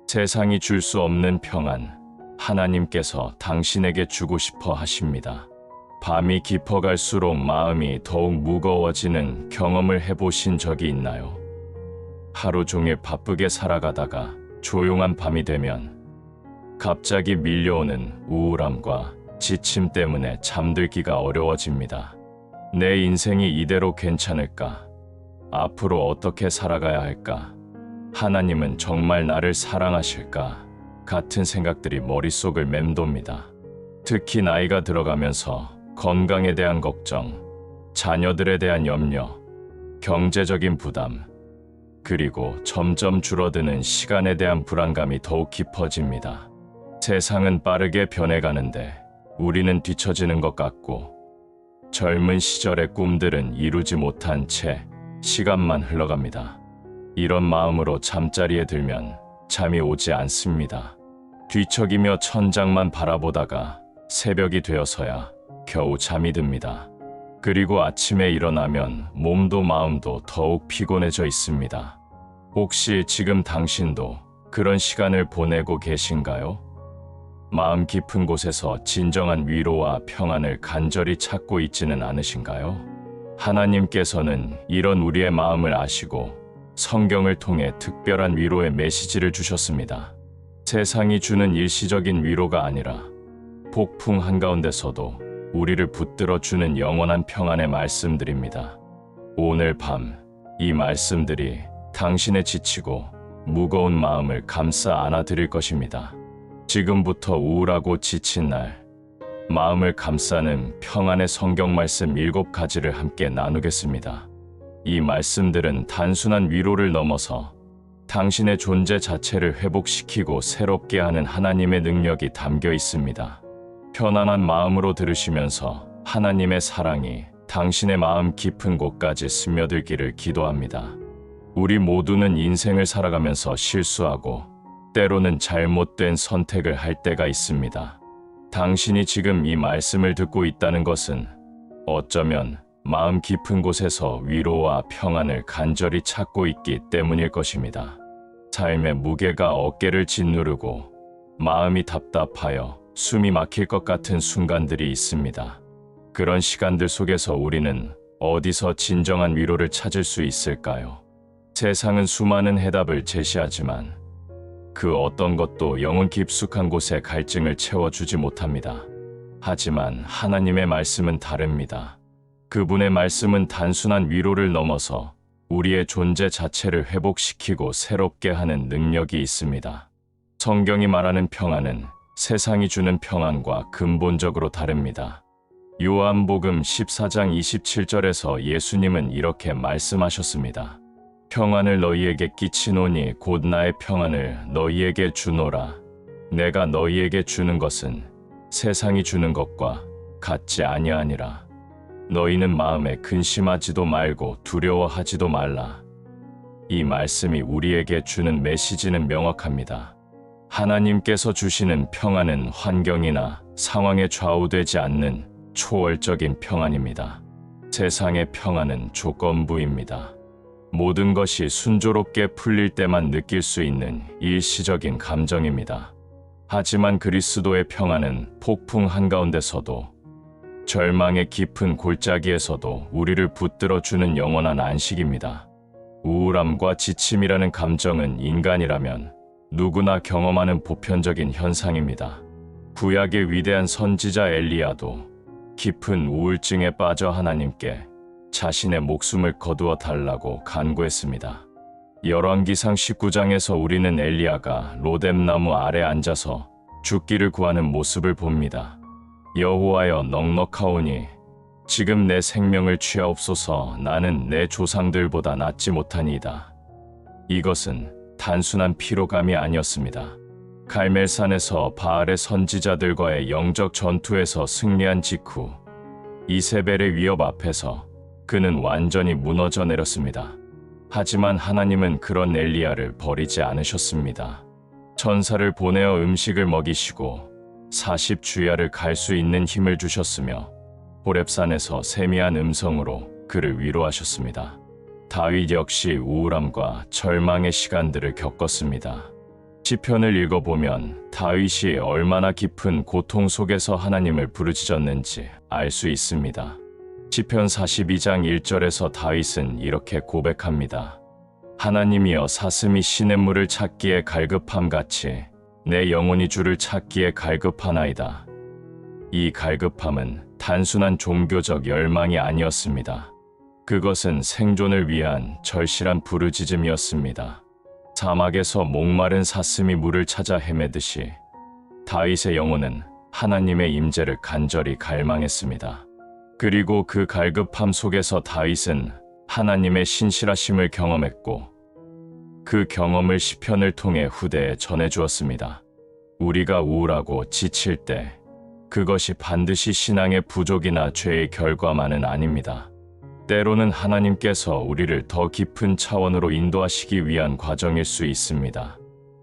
세상이 줄 수 없는 평안, 하나님께서 당신에게 주고 싶어 하십니다. 밤이 깊어갈수록 마음이 더욱 무거워지는 경험을 해보신 적이 있나요? 하루 종일 바쁘게 살아가다가 조용한 밤이 되면 갑자기 밀려오는 우울함과 지침 때문에 잠들기가 어려워집니다. 내 인생이 이대로 괜찮을까? 앞으로 어떻게 살아가야 할까? 하나님은 정말 나를 사랑하실까? 같은 생각들이 머릿속을 맴돕니다. 특히 나이가 들어가면서 건강에 대한 걱정, 자녀들에 대한 염려, 경제적인 부담, 그리고 점점 줄어드는 시간에 대한 불안감이 더욱 깊어집니다. 세상은 빠르게 변해가는데 우리는 뒤처지는 것 같고, 젊은 시절의 꿈들은 이루지 못한 채 시간만 흘러갑니다. 이런 마음으로 잠자리에 들면 잠이 오지 않습니다. 뒤척이며 천장만 바라보다가 새벽이 되어서야 겨우 잠이 듭니다. 그리고 아침에 일어나면 몸도 마음도 더욱 피곤해져 있습니다. 혹시 지금 당신도 그런 시간을 보내고 계신가요? 마음 깊은 곳에서 진정한 위로와 평안을 간절히 찾고 있지는 않으신가요? 하나님께서는 이런 우리의 마음을 아시고 성경을 통해 특별한 위로의 메시지를 주셨습니다. 세상이 주는 일시적인 위로가 아니라 폭풍 한가운데서도 우리를 붙들어 주는 영원한 평안의 말씀들입니다. 오늘 밤 이 말씀들이 당신의 지치고 무거운 마음을 감싸 안아드릴 것입니다. 지금부터 우울하고 지친 날, 마음을 감싸는 평안의 성경 말씀 7가지를 함께 나누겠습니다. 이 말씀들은 단순한 위로를 넘어서 당신의 존재 자체를 회복시키고 새롭게 하는 하나님의 능력이 담겨 있습니다. 편안한 마음으로 들으시면서 하나님의 사랑이 당신의 마음 깊은 곳까지 스며들기를 기도합니다. 우리 모두는 인생을 살아가면서 실수하고 때로는 잘못된 선택을 할 때가 있습니다. 당신이 지금 이 말씀을 듣고 있다는 것은 어쩌면 마음 깊은 곳에서 위로와 평안을 간절히 찾고 있기 때문일 것입니다. 삶의 무게가 어깨를 짓누르고 마음이 답답하여 숨이 막힐 것 같은 순간들이 있습니다. 그런 시간들 속에서 우리는 어디서 진정한 위로를 찾을 수 있을까요? 세상은 수많은 해답을 제시하지만 그 어떤 것도 영혼 깊숙한 곳에 갈증을 채워주지 못합니다. 하지만 하나님의 말씀은 다릅니다. 그분의 말씀은 단순한 위로를 넘어서 우리의 존재 자체를 회복시키고 새롭게 하는 능력이 있습니다. 성경이 말하는 평안은 세상이 주는 평안과 근본적으로 다릅니다. 요한복음 14장 27절에서 예수님은 이렇게 말씀하셨습니다. 평안을 너희에게 끼치노니 곧 나의 평안을 너희에게 주노라. 내가 너희에게 주는 것은 세상이 주는 것과 같지 아니하니라. 너희는 마음에 근심하지도 말고 두려워하지도 말라. 이 말씀이 우리에게 주는 메시지는 명확합니다. 하나님께서 주시는 평안은 환경이나 상황에 좌우되지 않는 초월적인 평안입니다. 세상의 평안은 조건부입니다. 모든 것이 순조롭게 풀릴 때만 느낄 수 있는 일시적인 감정입니다. 하지만 그리스도의 평안은 폭풍 한가운데서도 절망의 깊은 골짜기에서도 우리를 붙들어주는 영원한 안식입니다. 우울함과 지침이라는 감정은 인간이라면 누구나 경험하는 보편적인 현상입니다. 구약의 위대한 선지자 엘리야도 깊은 우울증에 빠져 하나님께 자신의 목숨을 거두어 달라고 간구했습니다. 열왕기상 19장에서 우리는 엘리야가 로뎀나무 아래 앉아서 죽기를 구하는 모습을 봅니다. 여호와여 넉넉하오니 지금 내 생명을 취하옵소서. 나는 내 조상들보다 낫지 못하니이다. 이것은 단순한 피로감이 아니었습니다. 갈멜산에서 바알의 선지자들과의 영적 전투에서 승리한 직후 이세벨의 위협 앞에서 그는 완전히 무너져 내렸습니다. 하지만 하나님은 그런 엘리야를 버리지 않으셨습니다. 천사를 보내어 음식을 먹이시고 40주야를 갈 수 있는 힘을 주셨으며 호렙산에서 세미한 음성으로 그를 위로하셨습니다. 다윗 역시 우울함과 절망의 시간들을 겪었습니다. 시편을 읽어보면 다윗이 얼마나 깊은 고통 속에서 하나님을 부르짖었는지 알 수 있습니다. 시편 42장 1절에서 다윗은 이렇게 고백합니다. 하나님이여, 사슴이 시냇물을 찾기에 갈급함같이 내 영혼이 주를 찾기에 갈급하나이다. 이 갈급함은 단순한 종교적 열망이 아니었습니다. 그것은 생존을 위한 절실한 부르짖음이었습니다. 사막에서 목마른 사슴이 물을 찾아 헤매듯이 다윗의 영혼은 하나님의 임재를 간절히 갈망했습니다. 그리고 그 갈급함 속에서 다윗은 하나님의 신실하심을 경험했고 그 경험을 시편을 통해 후대에 전해주었습니다. 우리가 우울하고 지칠 때 그것이 반드시 신앙의 부족이나 죄의 결과만은 아닙니다. 때로는 하나님께서 우리를 더 깊은 차원으로 인도하시기 위한 과정일 수 있습니다.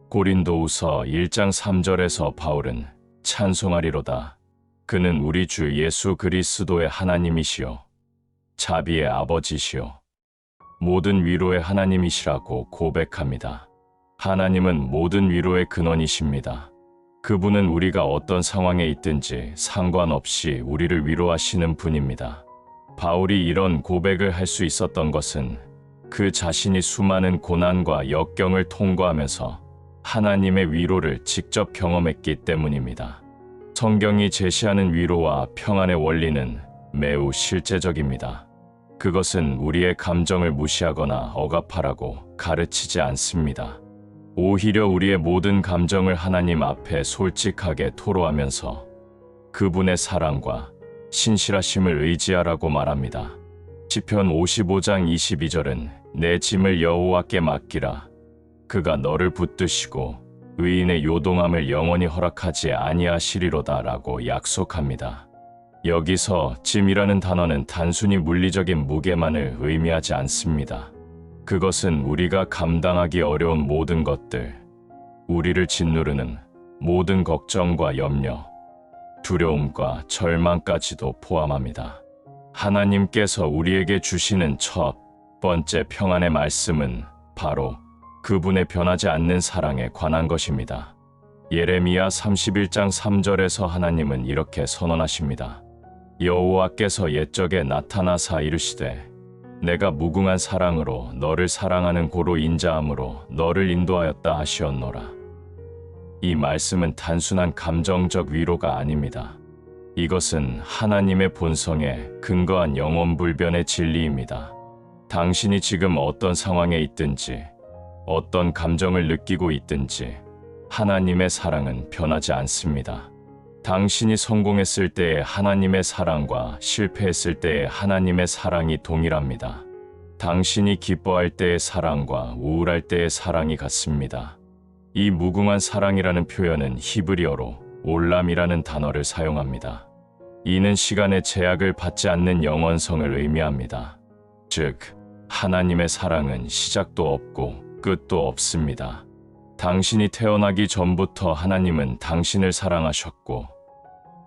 고린도후서 1장 3절에서 바울은 찬송하리로다. 그는 우리 주 예수 그리스도의 하나님이시요 자비의 아버지시요 모든 위로의 하나님이시라고 고백합니다. 하나님은 모든 위로의 근원이십니다. 그분은 우리가 어떤 상황에 있든지 상관없이 우리를 위로하시는 분입니다. 바울이 이런 고백을 할 수 있었던 것은 그 자신이 수많은 고난과 역경을 통과하면서 하나님의 위로를 직접 경험했기 때문입니다. 성경이 제시하는 위로와 평안의 원리는 매우 실제적입니다. 그것은 우리의 감정을 무시하거나 억압하라고 가르치지 않습니다. 오히려 우리의 모든 감정을 하나님 앞에 솔직하게 토로하면서 그분의 사랑과 신실하심을 의지하라고 말합니다. 시편 55장 22절은 내 짐을 여호와께 맡기라. 그가 너를 붙드시고 의인의 요동함을 영원히 허락하지 아니하시리로다 라고 약속합니다. 여기서 짐이라는 단어는 단순히 물리적인 무게만을 의미하지 않습니다. 그것은 우리가 감당하기 어려운 모든 것들, 우리를 짓누르는 모든 걱정과 염려, 두려움과 절망까지도 포함합니다. 하나님께서 우리에게 주시는 첫 번째 평안의 말씀은 바로 그분의 변하지 않는 사랑에 관한 것입니다. 예레미야 31장 3절에서 하나님은 이렇게 선언하십니다. 여호와께서 옛적에 나타나사 이르시되 내가 무궁한 사랑으로 너를 사랑하는 고로 인자함으로 너를 인도하였다 하시었노라. 이 말씀은 단순한 감정적 위로가 아닙니다. 이것은 하나님의 본성에 근거한 영원불변의 진리입니다. 당신이 지금 어떤 상황에 있든지 어떤 감정을 느끼고 있든지 하나님의 사랑은 변하지 않습니다. 당신이 성공했을 때의 하나님의 사랑과 실패했을 때의 하나님의 사랑이 동일합니다. 당신이 기뻐할 때의 사랑과 우울할 때의 사랑이 같습니다. 이 무궁한 사랑이라는 표현은 히브리어로 올람이라는 단어를 사용합니다. 이는 시간의 제약을 받지 않는 영원성을 의미합니다. 즉, 하나님의 사랑은 시작도 없고 끝도 없습니다. 당신이 태어나기 전부터 하나님은 당신을 사랑하셨고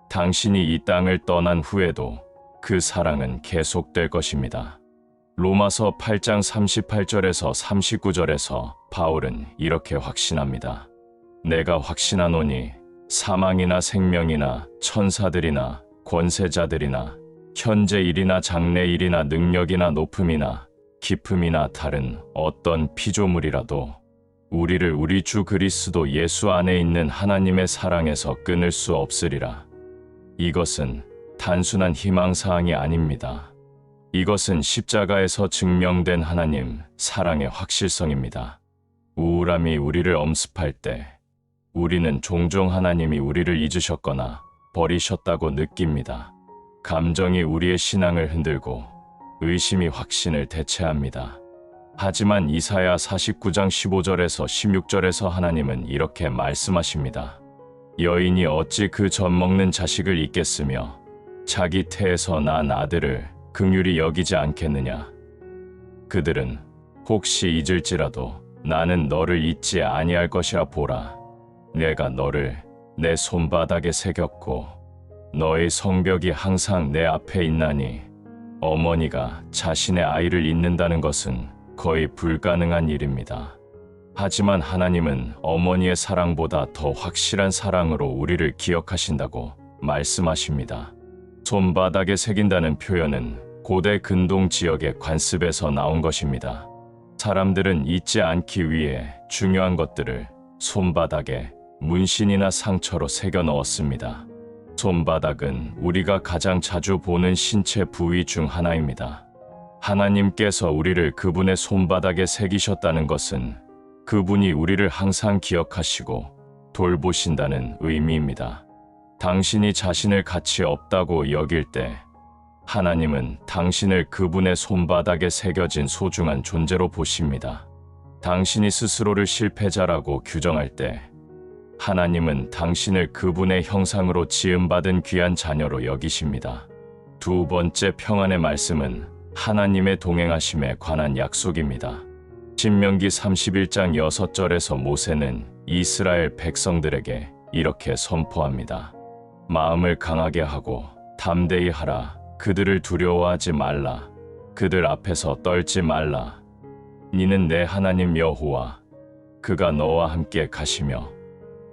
당신이 이 땅을 떠난 후에도 그 사랑은 계속될 것입니다. 로마서 8장 38절에서 39절에서 바울은 이렇게 확신합니다. 내가 확신하노니 사망이나 생명이나 천사들이나 권세자들이나 현재 일이나 장래 일이나 능력이나 높음이나 깊음이나 다른 어떤 피조물이라도 우리를 우리 주 그리스도 예수 안에 있는 하나님의 사랑에서 끊을 수 없으리라. 이것은 단순한 희망사항이 아닙니다. 이것은 십자가에서 증명된 하나님 사랑의 확실성입니다. 우울함이 우리를 엄습할 때 우리는 종종 하나님이 우리를 잊으셨거나 버리셨다고 느낍니다. 감정이 우리의 신앙을 흔들고 의심이 확신을 대체합니다. 하지만 이사야 49장 15절에서 16절에서 하나님은 이렇게 말씀하십니다. 여인이 어찌 그 젖먹는 자식을 잊겠으며 자기 태에서 난 아들을 긍휼히 여기지 않겠느냐. 그들은 혹시 잊을지라도 나는 너를 잊지 아니할 것이라 보라. 내가 너를 내 손바닥에 새겼고 너의 성벽이 항상 내 앞에 있나니 어머니가 자신의 아이를 잊는다는 것은 거의 불가능한 일입니다. 하지만 하나님은 어머니의 사랑보다 더 확실한 사랑으로 우리를 기억하신다고 말씀하십니다. 손바닥에 새긴다는 표현은 고대 근동 지역의 관습에서 나온 것입니다. 사람들은 잊지 않기 위해 중요한 것들을 손바닥에 문신이나 상처로 새겨 넣었습니다. 손바닥은 우리가 가장 자주 보는 신체 부위 중 하나입니다. 하나님께서 우리를 그분의 손바닥에 새기셨다는 것은 그분이 우리를 항상 기억하시고 돌보신다는 의미입니다. 당신이 자신을 가치 없다고 여길 때 하나님은 당신을 그분의 손바닥에 새겨진 소중한 존재로 보십니다. 당신이 스스로를 실패자라고 규정할 때 하나님은 당신을 그분의 형상으로 지음받은 귀한 자녀로 여기십니다. 두 번째 평안의 말씀은 하나님의 동행하심에 관한 약속입니다. 신명기 31장 6절에서 모세는 이스라엘 백성들에게 이렇게 선포합니다. 마음을 강하게 하고 담대히 하라. 그들을 두려워하지 말라. 그들 앞에서 떨지 말라. 니는 내 하나님 여호와 그가 너와 함께 가시며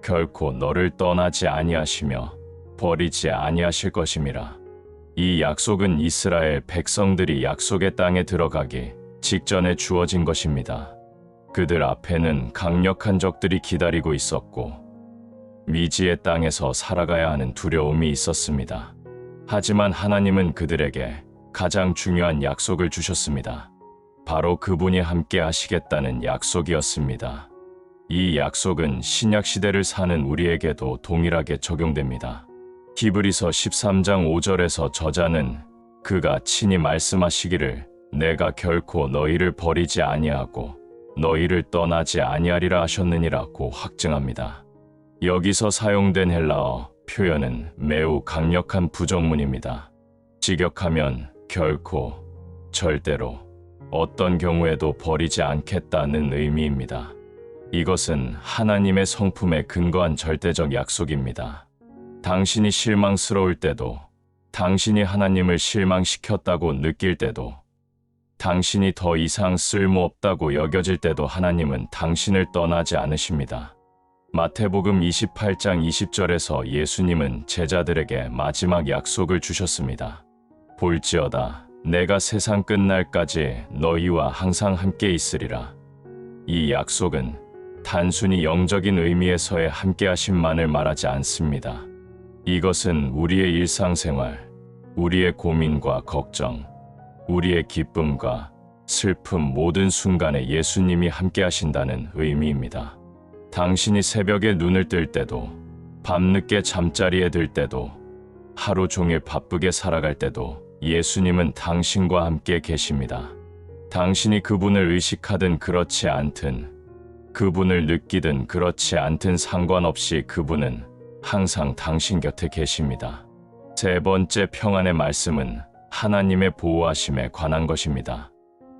결코 너를 떠나지 아니하시며 버리지 아니하실 것임이라. 이 약속은 이스라엘 백성들이 약속의 땅에 들어가기 직전에 주어진 것입니다. 그들 앞에는 강력한 적들이 기다리고 있었고 미지의 땅에서 살아가야 하는 두려움이 있었습니다. 하지만 하나님은 그들에게 가장 중요한 약속을 주셨습니다. 바로 그분이 함께 하시겠다는 약속이었습니다. 이 약속은 신약 시대를 사는 우리에게도 동일하게 적용됩니다. 히브리서 13장 5절에서 저자는 그가 친히 말씀하시기를 내가 결코 너희를 버리지 아니하고 너희를 떠나지 아니하리라 하셨느니라고 확증합니다. 여기서 사용된 헬라어 표현은 매우 강력한 부정문입니다. 직역하면 결코, 절대로, 어떤 경우에도 버리지 않겠다는 의미입니다. 이것은 하나님의 성품에 근거한 절대적 약속입니다. 당신이 실망스러울 때도, 당신이 하나님을 실망시켰다고 느낄 때도, 당신이 더 이상 쓸모없다고 여겨질 때도 하나님은 당신을 떠나지 않으십니다. 마태복음 28장 20절에서 예수님은 제자들에게 마지막 약속을 주셨습니다. 볼지어다 내가 세상 끝날까지 너희와 항상 함께 있으리라. 이 약속은 단순히 영적인 의미에서의 함께하심만을 말하지 않습니다. 이것은 우리의 일상생활, 우리의 고민과 걱정, 우리의 기쁨과 슬픔 모든 순간에 예수님이 함께하신다는 의미입니다. 당신이 새벽에 눈을 뜰 때도, 밤늦게 잠자리에 들 때도, 하루 종일 바쁘게 살아갈 때도 예수님은 당신과 함께 계십니다. 당신이 그분을 의식하든 그렇지 않든, 그분을 느끼든 그렇지 않든 상관없이 그분은 항상 당신 곁에 계십니다. 세 번째 평안의 말씀은 하나님의 보호하심에 관한 것입니다.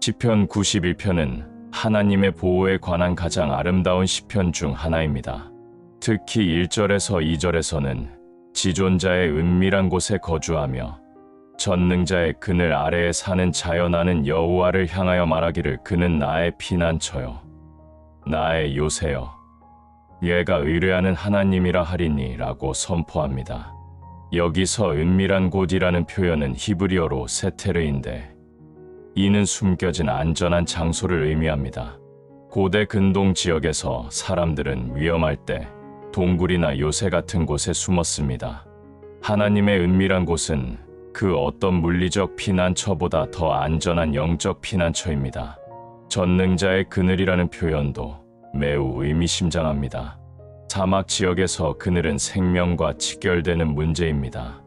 시편 91편은 하나님의 보호에 관한 가장 아름다운 시편 중 하나입니다. 특히 1절에서 2절에서는 지존자의 은밀한 곳에 거주하며 전능자의 그늘 아래에 사는 자연하는 여호와를 향하여 말하기를 그는 나의 피난처요 나의 요새요 얘가 의뢰하는 하나님이라 하리니 라고 선포합니다. 여기서 은밀한 곳이라는 표현은 히브리어로 세테르인데 이는 숨겨진 안전한 장소를 의미합니다. 고대 근동 지역에서 사람들은 위험할 때 동굴이나 요새 같은 곳에 숨었습니다. 하나님의 은밀한 곳은 그 어떤 물리적 피난처보다 더 안전한 영적 피난처입니다. 전능자의 그늘이라는 표현도 매우 의미심장합니다. 사막 지역에서 그늘은 생명과 직결되는 문제입니다.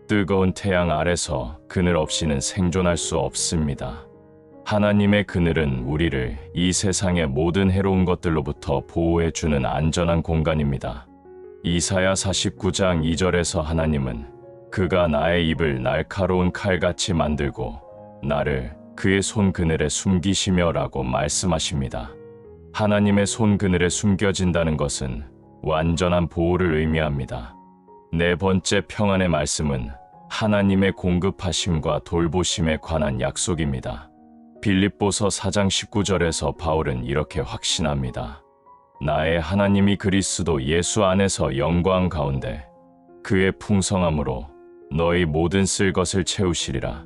뜨거운 태양 아래서 그늘 없이는 생존할 수 없습니다. 하나님의 그늘은 우리를 이 세상의 모든 해로운 것들로부터 보호해주는 안전한 공간입니다. 이사야 49장 2절에서 하나님은 그가 나의 입을 날카로운 칼같이 만들고 나를 그의 손 그늘에 숨기시며 라고 말씀하십니다. 하나님의 손 그늘에 숨겨진다는 것은 완전한 보호를 의미합니다. 네 번째 평안의 말씀은 하나님의 공급하심과 돌보심에 관한 약속입니다. 빌립보서 4장 19절에서 바울은 이렇게 확신합니다. 나의 하나님이 그리스도 예수 안에서 영광 가운데 그의 풍성함으로 너희 모든 쓸 것을 채우시리라.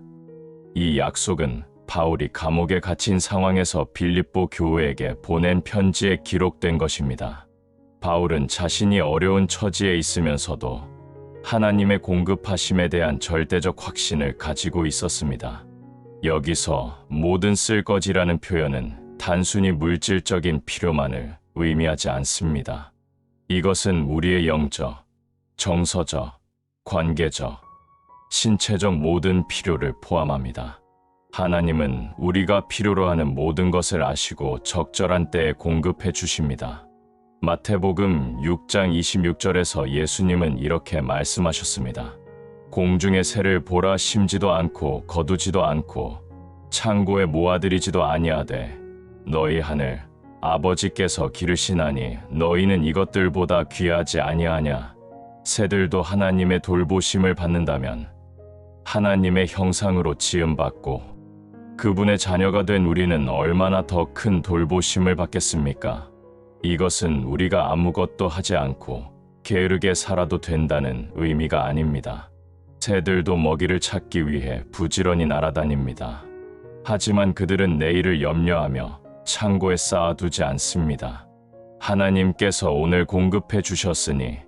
이 약속은 바울이 감옥에 갇힌 상황에서 빌립보 교회에게 보낸 편지에 기록된 것입니다. 바울은 자신이 어려운 처지에 있으면서도 하나님의 공급하심에 대한 절대적 확신을 가지고 있었습니다. 여기서 모든 쓸 것이라는 표현은 단순히 물질적인 필요만을 의미하지 않습니다. 이것은 우리의 영적, 정서적, 관계적, 신체적 모든 필요를 포함합니다. 하나님은 우리가 필요로 하는 모든 것을 아시고 적절한 때에 공급해 주십니다. 마태복음 6장 26절에서 예수님은 이렇게 말씀하셨습니다. 공중의 새를 보라 심지도 않고 거두지도 않고 창고에 모아들이지도 아니하되 너희 하늘 아버지께서 기르시나니 너희는 이것들보다 귀하지 아니하냐. 새들도 하나님의 돌보심을 받는다면 하나님의 형상으로 지음받고 그분의 자녀가 된 우리는 얼마나 더 큰 돌보심을 받겠습니까? 이것은 우리가 아무것도 하지 않고 게으르게 살아도 된다는 의미가 아닙니다. 새들도 먹이를 찾기 위해 부지런히 날아다닙니다. 하지만 그들은 내일을 염려하며 창고에 쌓아두지 않습니다. 하나님께서 오늘 공급해 주셨으니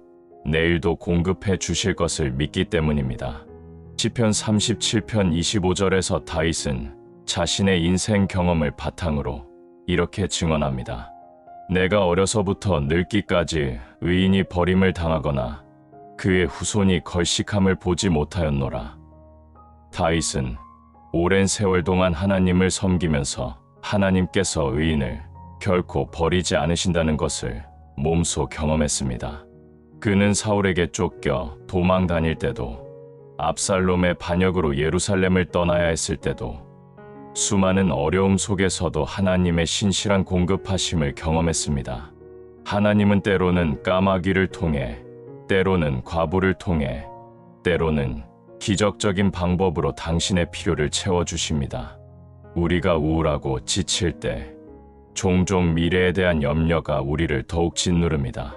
내일도 공급해 주실 것을 믿기 때문입니다. 시편 37편 25절에서 다윗은 자신의 인생 경험을 바탕으로 이렇게 증언합니다. 내가 어려서부터 늙기까지 의인이 버림을 당하거나 그의 후손이 걸식함을 보지 못하였노라. 다윗은 오랜 세월 동안 하나님을 섬기면서 하나님께서 의인을 결코 버리지 않으신다는 것을 몸소 경험했습니다. 그는 사울에게 쫓겨 도망 다닐 때도 압살롬의 반역으로 예루살렘을 떠나야 했을 때도 수많은 어려움 속에서도 하나님의 신실한 공급하심을 경험했습니다. 하나님은 때로는 까마귀를 통해, 때로는 과부를 통해, 때로는 기적적인 방법으로 당신의 필요를 채워주십니다. 우리가 우울하고 지칠 때 종종 미래에 대한 염려가 우리를 더욱 짓누릅니다.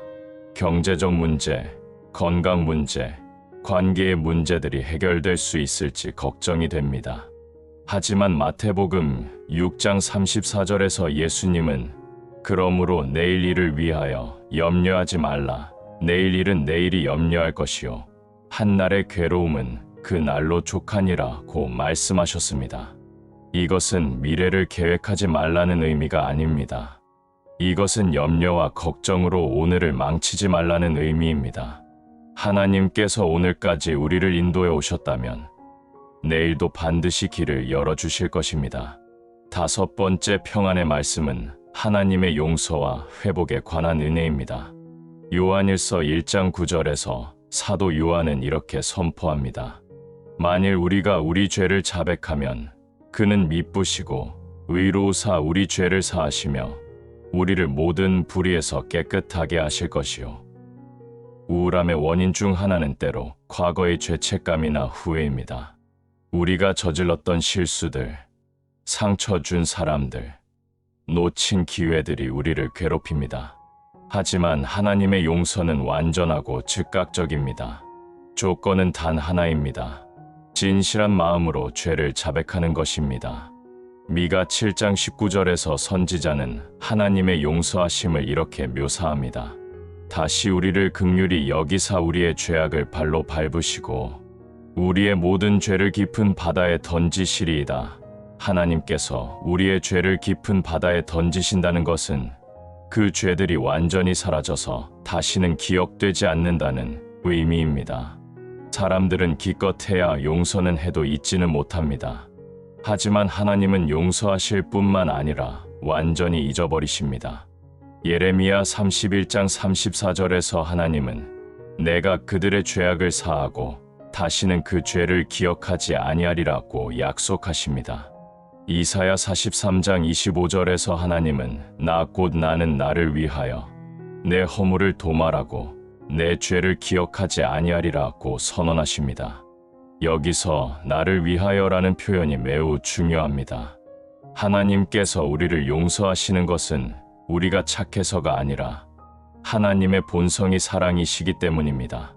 경제적 문제, 건강 문제, 관계의 문제들이 해결될 수 있을지 걱정이 됩니다. 하지만 마태복음 6장 34절에서 예수님은 그러므로 내일 일을 위하여 염려하지 말라. 내일 일은 내일이 염려할 것이요 한날의 괴로움은 그 날로 족하니라고 말씀하셨습니다. 이것은 미래를 계획하지 말라는 의미가 아닙니다. 이것은 염려와 걱정으로 오늘을 망치지 말라는 의미입니다. 하나님께서 오늘까지 우리를 인도해 오셨다면 내일도 반드시 길을 열어주실 것입니다. 다섯 번째 평안의 말씀은 하나님의 용서와 회복에 관한 은혜입니다. 요한일서 1장 9절에서 사도 요한은 이렇게 선포합니다. 만일 우리가 우리 죄를 자백하면 그는 미쁘시고 의로우사 우리 죄를 사하시며 우리를 모든 불의에서 깨끗하게 하실 것이요. 우울함의 원인 중 하나는 때로 과거의 죄책감이나 후회입니다. 우리가 저질렀던 실수들, 상처 준 사람들, 놓친 기회들이 우리를 괴롭힙니다. 하지만 하나님의 용서는 완전하고 즉각적입니다. 조건은 단 하나입니다. 진실한 마음으로 죄를 자백하는 것입니다. 미가 7장 19절에서 선지자는 하나님의 용서하심을 이렇게 묘사합니다. 다시 우리를 긍휼히 여기사 우리의 죄악을 발로 밟으시고 우리의 모든 죄를 깊은 바다에 던지시리이다. 하나님께서 우리의 죄를 깊은 바다에 던지신다는 것은 그 죄들이 완전히 사라져서 다시는 기억되지 않는다는 의미입니다. 사람들은 기껏해야 용서는 해도 잊지는 못합니다. 하지만 하나님은 용서하실 뿐만 아니라 완전히 잊어버리십니다. 예레미야 31장 34절에서 하나님은 내가 그들의 죄악을 사하고 다시는 그 죄를 기억하지 아니하리라고 약속하십니다. 이사야 43장 25절에서 하나님은 나 곧 나는 나를 위하여 내 허물을 도말하고 내 죄를 기억하지 아니하리라고 선언하십니다. 여기서 나를 위하여라는 표현이 매우 중요합니다. 하나님께서 우리를 용서하시는 것은 우리가 착해서가 아니라 하나님의 본성이 사랑이시기 때문입니다.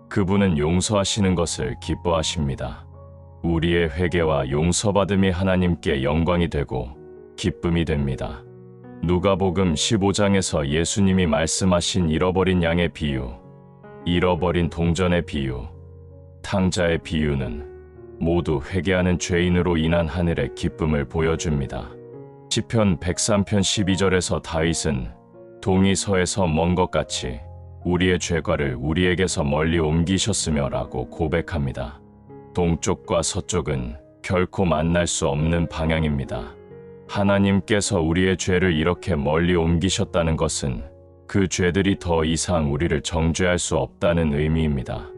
그분은 용서하시는 것을 기뻐하십니다. 우리의 회개와 용서받음이 하나님께 영광이 되고 기쁨이 됩니다. 누가복음 15장에서 예수님이 말씀하신 잃어버린 양의 비유, 잃어버린 동전의 비유, 탕자의 비유는 모두 회개하는 죄인으로 인한 하늘의 기쁨을 보여줍니다. 시편 103편 12절에서 다윗은 동이 서에서 먼 것 같이 우리의 죄과를 우리에게서 멀리 옮기셨으며 라고 고백합니다. 동쪽과 서쪽은 결코 만날 수 없는 방향입니다. 하나님께서 우리의 죄를 이렇게 멀리 옮기셨다는 것은 그 죄들이 더 이상 우리를 정죄할 수 없다는 의미입니다.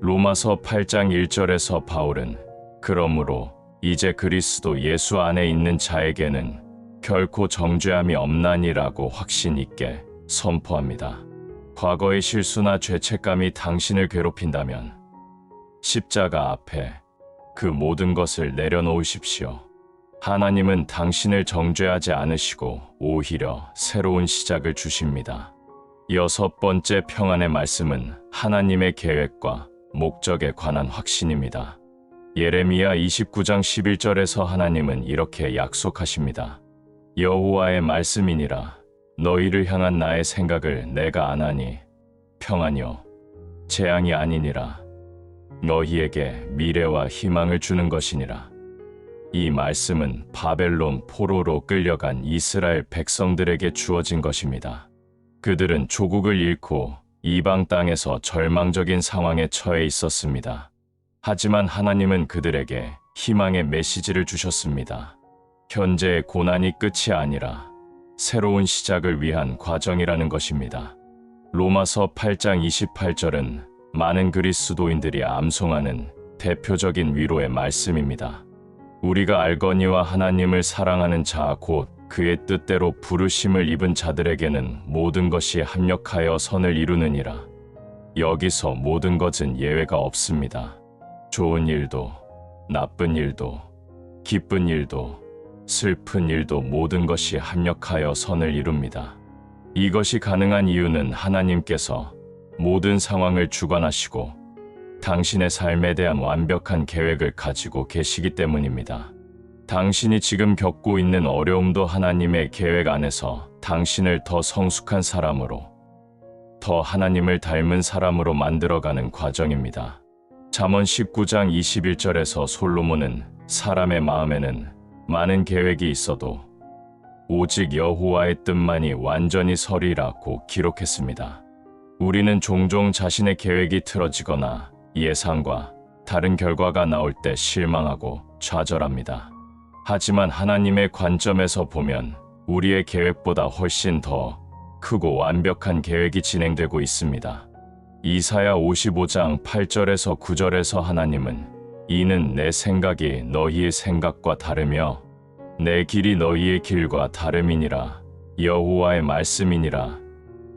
로마서 8장 1절에서 바울은 그러므로 이제 그리스도 예수 안에 있는 자에게는 결코 정죄함이 없나니라고 확신 있게 선포합니다. 과거의 실수나 죄책감이 당신을 괴롭힌다면 십자가 앞에 그 모든 것을 내려놓으십시오. 하나님은 당신을 정죄하지 않으시고 오히려 새로운 시작을 주십니다. 6번째 평안의 말씀은 하나님의 계획과 목적에 관한 확신입니다. 예레미야 29장 11절에서 하나님은 이렇게 약속하십니다. 여호와의 말씀이니라 너희를 향한 나의 생각을 내가 아나니 평안이요 재앙이 아니니라 너희에게 미래와 희망을 주는 것이니라. 이 말씀은 바벨론 포로로 끌려간 이스라엘 백성들에게 주어진 것입니다. 그들은 조국을 잃고 이방 땅에서 절망적인 상황에 처해 있었습니다. 하지만 하나님은 그들에게 희망의 메시지를 주셨습니다. 현재의 고난이 끝이 아니라 새로운 시작을 위한 과정이라는 것입니다. 로마서 8장 28절은 많은 그리스도인들이 암송하는 대표적인 위로의 말씀입니다. 우리가 알거니와 하나님을 사랑하는 자 곧 그의 뜻대로 부르심을 입은 자들에게는 모든 것이 합력하여 선을 이루느니라. 여기서 모든 것은 예외가 없습니다. 좋은 일도, 나쁜 일도, 기쁜 일도, 슬픈 일도 모든 것이 합력하여 선을 이룹니다. 이것이 가능한 이유는 하나님께서 모든 상황을 주관하시고 당신의 삶에 대한 완벽한 계획을 가지고 계시기 때문입니다. 당신이 지금 겪고 있는 어려움도 하나님의 계획 안에서 당신을 더 성숙한 사람으로, 더 하나님을 닮은 사람으로 만들어가는 과정입니다. 잠언 19장 21절에서 솔로몬은 사람의 마음에는 많은 계획이 있어도 오직 여호와의 뜻만이 완전히 서리라고 기록했습니다. 우리는 종종 자신의 계획이 틀어지거나 예상과 다른 결과가 나올 때 실망하고 좌절합니다. 하지만 하나님의 관점에서 보면 우리의 계획보다 훨씬 더 크고 완벽한 계획이 진행되고 있습니다. 이사야 55장 8절에서 9절에서 하나님은 이는 내 생각이 너희의 생각과 다르며 내 길이 너희의 길과 다름이니라. 여호와의 말씀이니라.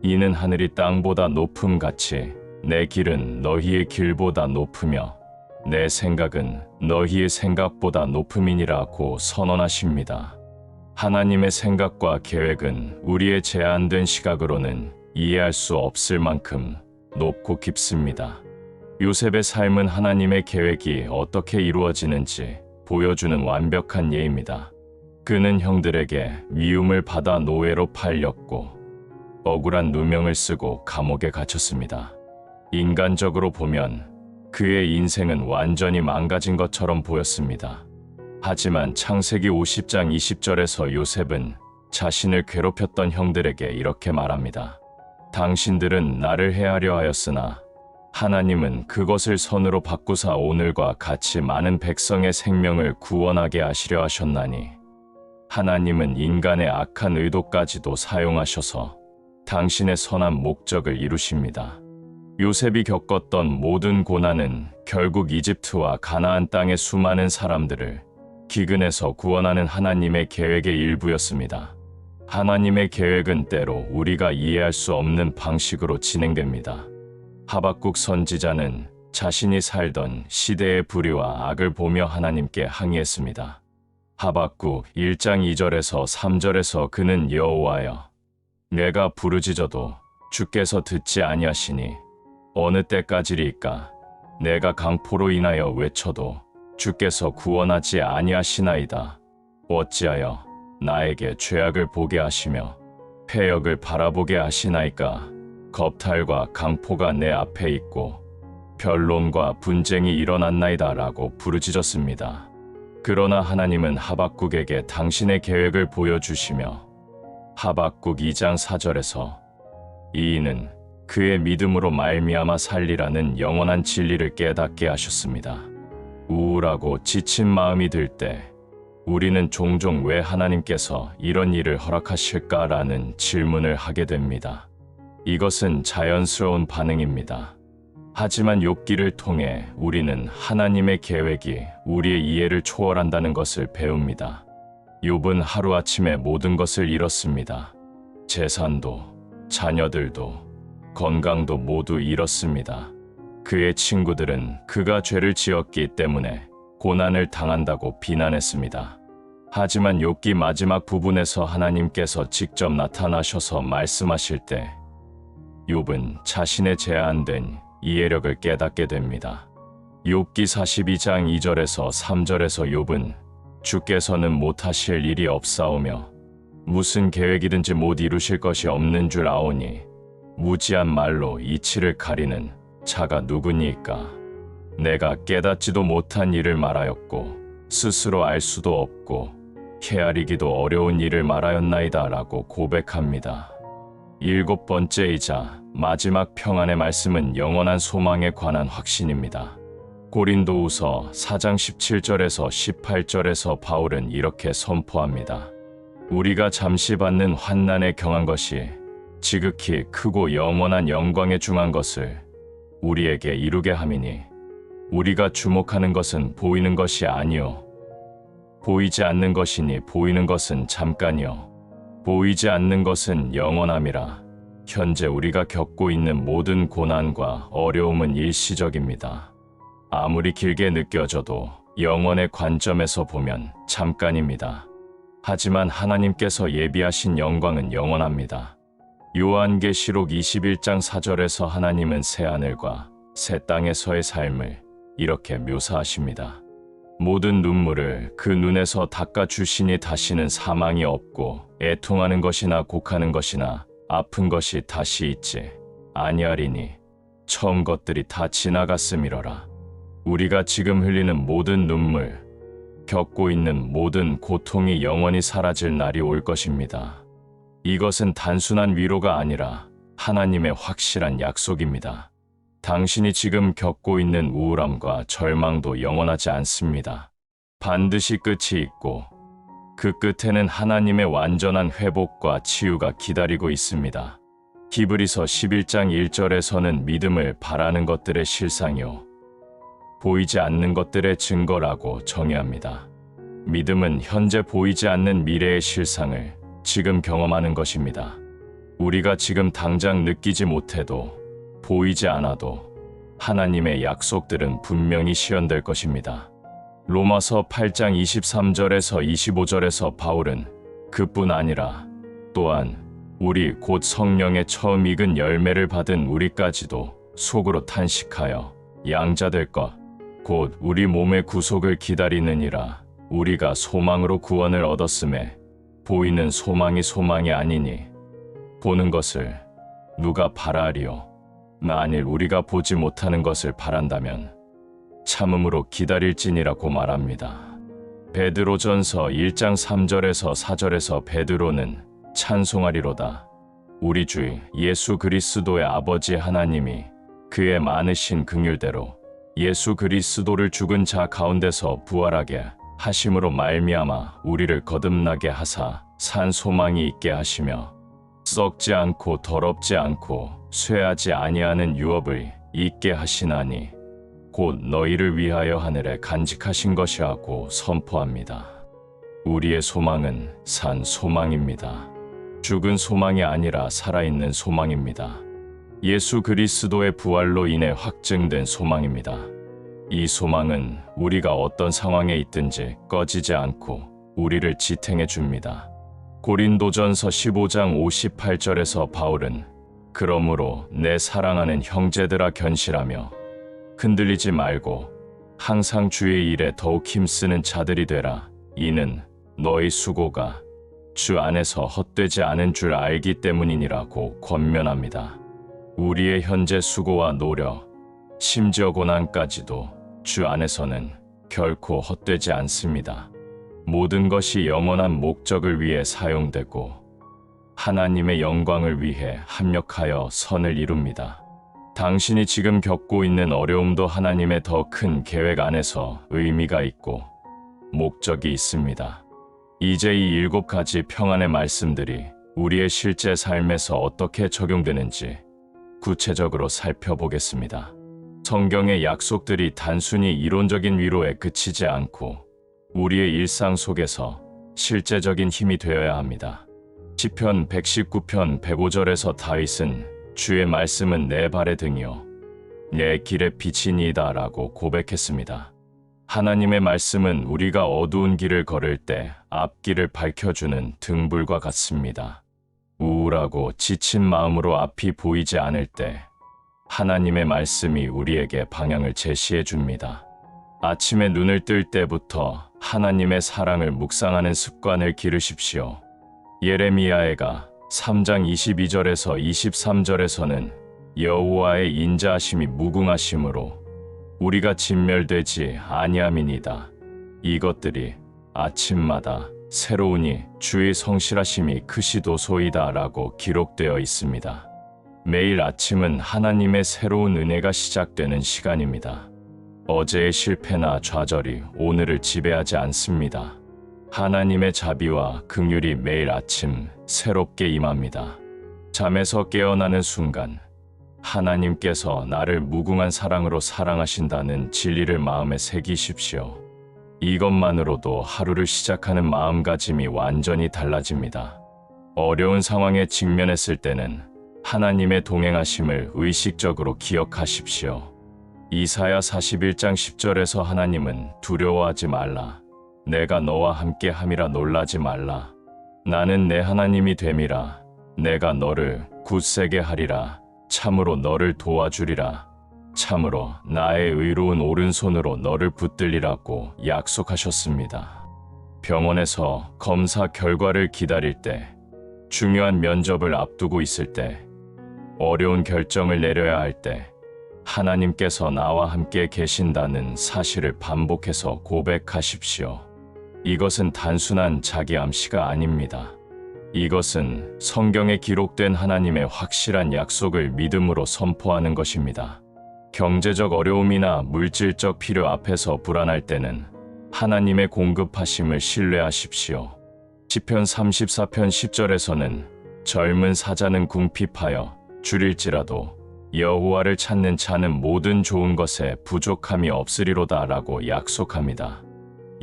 이는 하늘이 땅보다 높음같이 내 길은 너희의 길보다 높으며 내 생각은 너희의 생각보다 높음이니라고 선언하십니다. 하나님의 생각과 계획은 우리의 제한된 시각으로는 이해할 수 없을 만큼 높고 깊습니다. 요셉의 삶은 하나님의 계획이 어떻게 이루어지는지 보여주는 완벽한 예입니다. 그는 형들에게 미움을 받아 노예로 팔렸고 억울한 누명을 쓰고 감옥에 갇혔습니다. 인간적으로 보면 그의 인생은 완전히 망가진 것처럼 보였습니다. 하지만 창세기 50장 20절에서 요셉은 자신을 괴롭혔던 형들에게 이렇게 말합니다. 당신들은 나를 해하려 하였으나 하나님은 그것을 선으로 바꾸사 오늘과 같이 많은 백성의 생명을 구원하게 하시려 하셨나니 하나님은 인간의 악한 의도까지도 사용하셔서 당신의 선한 목적을 이루십니다. 요셉이 겪었던 모든 고난은 결국 이집트와 가나안 땅의 수많은 사람들을 기근에서 구원하는 하나님의 계획의 일부였습니다. 하나님의 계획은 때로 우리가 이해할 수 없는 방식으로 진행됩니다. 하박국 선지자는 자신이 살던 시대의 불의와 악을 보며 하나님께 항의했습니다. 하박국 1장 2절에서 3절에서 그는 여호와여, 내가 부르짖어도 주께서 듣지 아니하시니 어느 때까지리이까? 내가 강포로 인하여 외쳐도 주께서 구원하지 아니하시나이다. 어찌하여 나에게 죄악을 보게 하시며 패역을 바라보게 하시나이까? 겁탈과 강포가 내 앞에 있고 변론과 분쟁이 일어났나이다 라고 부르짖었습니다. 그러나 하나님은 하박국에게 당신의 계획을 보여주시며 하박국 2장 4절에서 이인은 그의 믿음으로 말미암아 살리라는 영원한 진리를 깨닫게 하셨습니다. 우울하고 지친 마음이 들 때 우리는 종종 왜 하나님께서 이런 일을 허락하실까라는 질문을 하게 됩니다. 이것은 자연스러운 반응입니다. 하지만 욥기를 통해 우리는 하나님의 계획이 우리의 이해를 초월한다는 것을 배웁니다. 욥은 하루아침에 모든 것을 잃었습니다. 재산도, 자녀들도, 건강도 모두 잃었습니다. 그의 친구들은 그가 죄를 지었기 때문에 고난을 당한다고 비난했습니다. 하지만 욥기 마지막 부분에서 하나님께서 직접 나타나셔서 말씀하실 때 욥은 자신의 제한된 이해력을 깨닫게 됩니다. 욥기 42장 2절에서 3절에서 욥은 주께서는 못하실 일이 없사오며 무슨 계획이든지 못 이루실 것이 없는 줄 아오니 무지한 말로 이치를 가리는 자가 누구니까? 내가 깨닫지도 못한 일을 말하였고 스스로 알 수도 없고 헤아리기도 어려운 일을 말하였나이다 라고 고백합니다. 7번째이자 마지막 평안의 말씀은 영원한 소망에 관한 확신입니다. 고린도후서 4장 17절에서 18절에서 바울은 이렇게 선포합니다. 우리가 잠시 받는 환난에 경한 것이 지극히 크고 영원한 영광에 중한 것을 우리에게 이루게 함이니 우리가 주목하는 것은 보이는 것이 아니요 보이지 않는 것이니 보이는 것은 잠깐이요 보이지 않는 것은 영원함이라. 현재 우리가 겪고 있는 모든 고난과 어려움은 일시적입니다. 아무리 길게 느껴져도 영원의 관점에서 보면 잠깐입니다. 하지만 하나님께서 예비하신 영광은 영원합니다. 요한계시록 21장 4절에서 하나님은 새하늘과 새 땅에서의 삶을 이렇게 묘사하십니다. 모든 눈물을 그 눈에서 닦아주시니 다시는 사망이 없고 애통하는 것이나 곡하는 것이나 아픈 것이 다시 있지 아니하리니 처음 것들이 다 지나갔음이러라. 우리가 지금 흘리는 모든 눈물, 겪고 있는 모든 고통이 영원히 사라질 날이 올 것입니다. 이것은 단순한 위로가 아니라 하나님의 확실한 약속입니다. 당신이 지금 겪고 있는 우울함과 절망도 영원하지 않습니다. 반드시 끝이 있고 그 끝에는 하나님의 완전한 회복과 치유가 기다리고 있습니다. 히브리서 11장 1절에서는 믿음을 바라는 것들의 실상이요 보이지 않는 것들의 증거라고 정의합니다. 믿음은 현재 보이지 않는 미래의 실상을 지금 경험하는 것입니다. 우리가 지금 당장 느끼지 못해도 보이지 않아도 하나님의 약속들은 분명히 실현될 것입니다. 로마서 8장 23절에서 25절에서 바울은 그뿐 아니라 또한 우리 곧 성령의 처음 익은 열매를 받은 우리까지도 속으로 탄식하여 양자될 것 곧 우리 몸의 구속을 기다리느니라. 우리가 소망으로 구원을 얻었음에 보이는 소망이 아니니 보는 것을 누가 바라리요. 만일 우리가 보지 못하는 것을 바란다면 참음으로 기다릴지니라고 말합니다. 베드로전서 1장 3절에서 4절에서 베드로는 찬송하리로다. 우리 주 예수 그리스도의 아버지 하나님이 그의 많으신 긍휼대로 예수 그리스도를 죽은 자 가운데서 부활하게 하심으로 말미암아 우리를 거듭나게 하사 산 소망이 있게 하시며 썩지 않고 더럽지 않고 쇠하지 아니하는 유업을 있게 하시나니 곧 너희를 위하여 하늘에 간직하신 것이라고 선포합니다. 우리의 소망은 산 소망입니다. 죽은 소망이 아니라 살아있는 소망입니다. 예수 그리스도의 부활로 인해 확증된 소망입니다. 이 소망은 우리가 어떤 상황에 있든지 꺼지지 않고 우리를 지탱해 줍니다. 고린도전서 15장 58절에서 바울은 그러므로 내 사랑하는 형제들아 견실하며 흔들리지 말고 항상 주의 일에 더욱 힘쓰는 자들이 되라. 이는 너희 수고가 주 안에서 헛되지 않은 줄 알기 때문이니라고 권면합니다. 우리의 현재 수고와 노력, 심지어 고난까지도 주 안에서는 결코 헛되지 않습니다. 모든 것이 영원한 목적을 위해 사용되고 하나님의 영광을 위해 합력하여 선을 이룹니다. 당신이 지금 겪고 있는 어려움도 하나님의 더 큰 계획 안에서 의미가 있고 목적이 있습니다. 이제 이 7가지 평안의 말씀들이 우리의 실제 삶에서 어떻게 적용되는지 구체적으로 살펴보겠습니다. 성경의 약속들이 단순히 이론적인 위로에 그치지 않고 우리의 일상 속에서 실제적인 힘이 되어야 합니다. 시편 119편 105절에서 다윗은 주의 말씀은 내 발의 등이요 내 길의 빛이니이다 라고 고백했습니다. 하나님의 말씀은 우리가 어두운 길을 걸을 때 앞길을 밝혀주는 등불과 같습니다. 우울하고 지친 마음으로 앞이 보이지 않을 때 하나님의 말씀이 우리에게 방향을 제시해 줍니다. 아침에 눈을 뜰 때부터 하나님의 사랑을 묵상하는 습관을 기르십시오. 예레미야가 3장 22절에서 23절에서는 여호와의 인자하심이 무궁하심으로 우리가 진멸되지 아니함이니이다. 이것들이 아침마다 새로우니 주의 성실하심이 크시도소이다 라고 기록되어 있습니다. 매일 아침은 하나님의 새로운 은혜가 시작되는 시간입니다. 어제의 실패나 좌절이 오늘을 지배하지 않습니다. 하나님의 자비와 긍휼이 매일 아침 새롭게 임합니다. 잠에서 깨어나는 순간 하나님께서 나를 무궁한 사랑으로 사랑하신다는 진리를 마음에 새기십시오. 이것만으로도 하루를 시작하는 마음가짐이 완전히 달라집니다. 어려운 상황에 직면했을 때는 하나님의 동행하심을 의식적으로 기억하십시오. 이사야 41장 10절에서 하나님은 두려워하지 말라. 내가 너와 함께 함이라 놀라지 말라. 나는 내 하나님이 됨이라. 내가 너를 굳세게 하리라. 참으로 너를 도와주리라. 참으로 나의 의로운 오른손으로 너를 붙들리라고 약속하셨습니다. 병원에서 검사 결과를 기다릴 때, 중요한 면접을 앞두고 있을 때, 어려운 결정을 내려야 할 때, 하나님께서 나와 함께 계신다는 사실을 반복해서 고백하십시오. 이것은 단순한 자기 암시가 아닙니다. 이것은 성경에 기록된 하나님의 확실한 약속을 믿음으로 선포하는 것입니다. 경제적 어려움이나 물질적 필요 앞에서 불안할 때는 하나님의 공급하심을 신뢰하십시오. 시편 34편 10절에서는 젊은 사자는 궁핍하여 줄일지라도 여호와를 찾는 자는 모든 좋은 것에 부족함이 없으리로다 라고 약속합니다.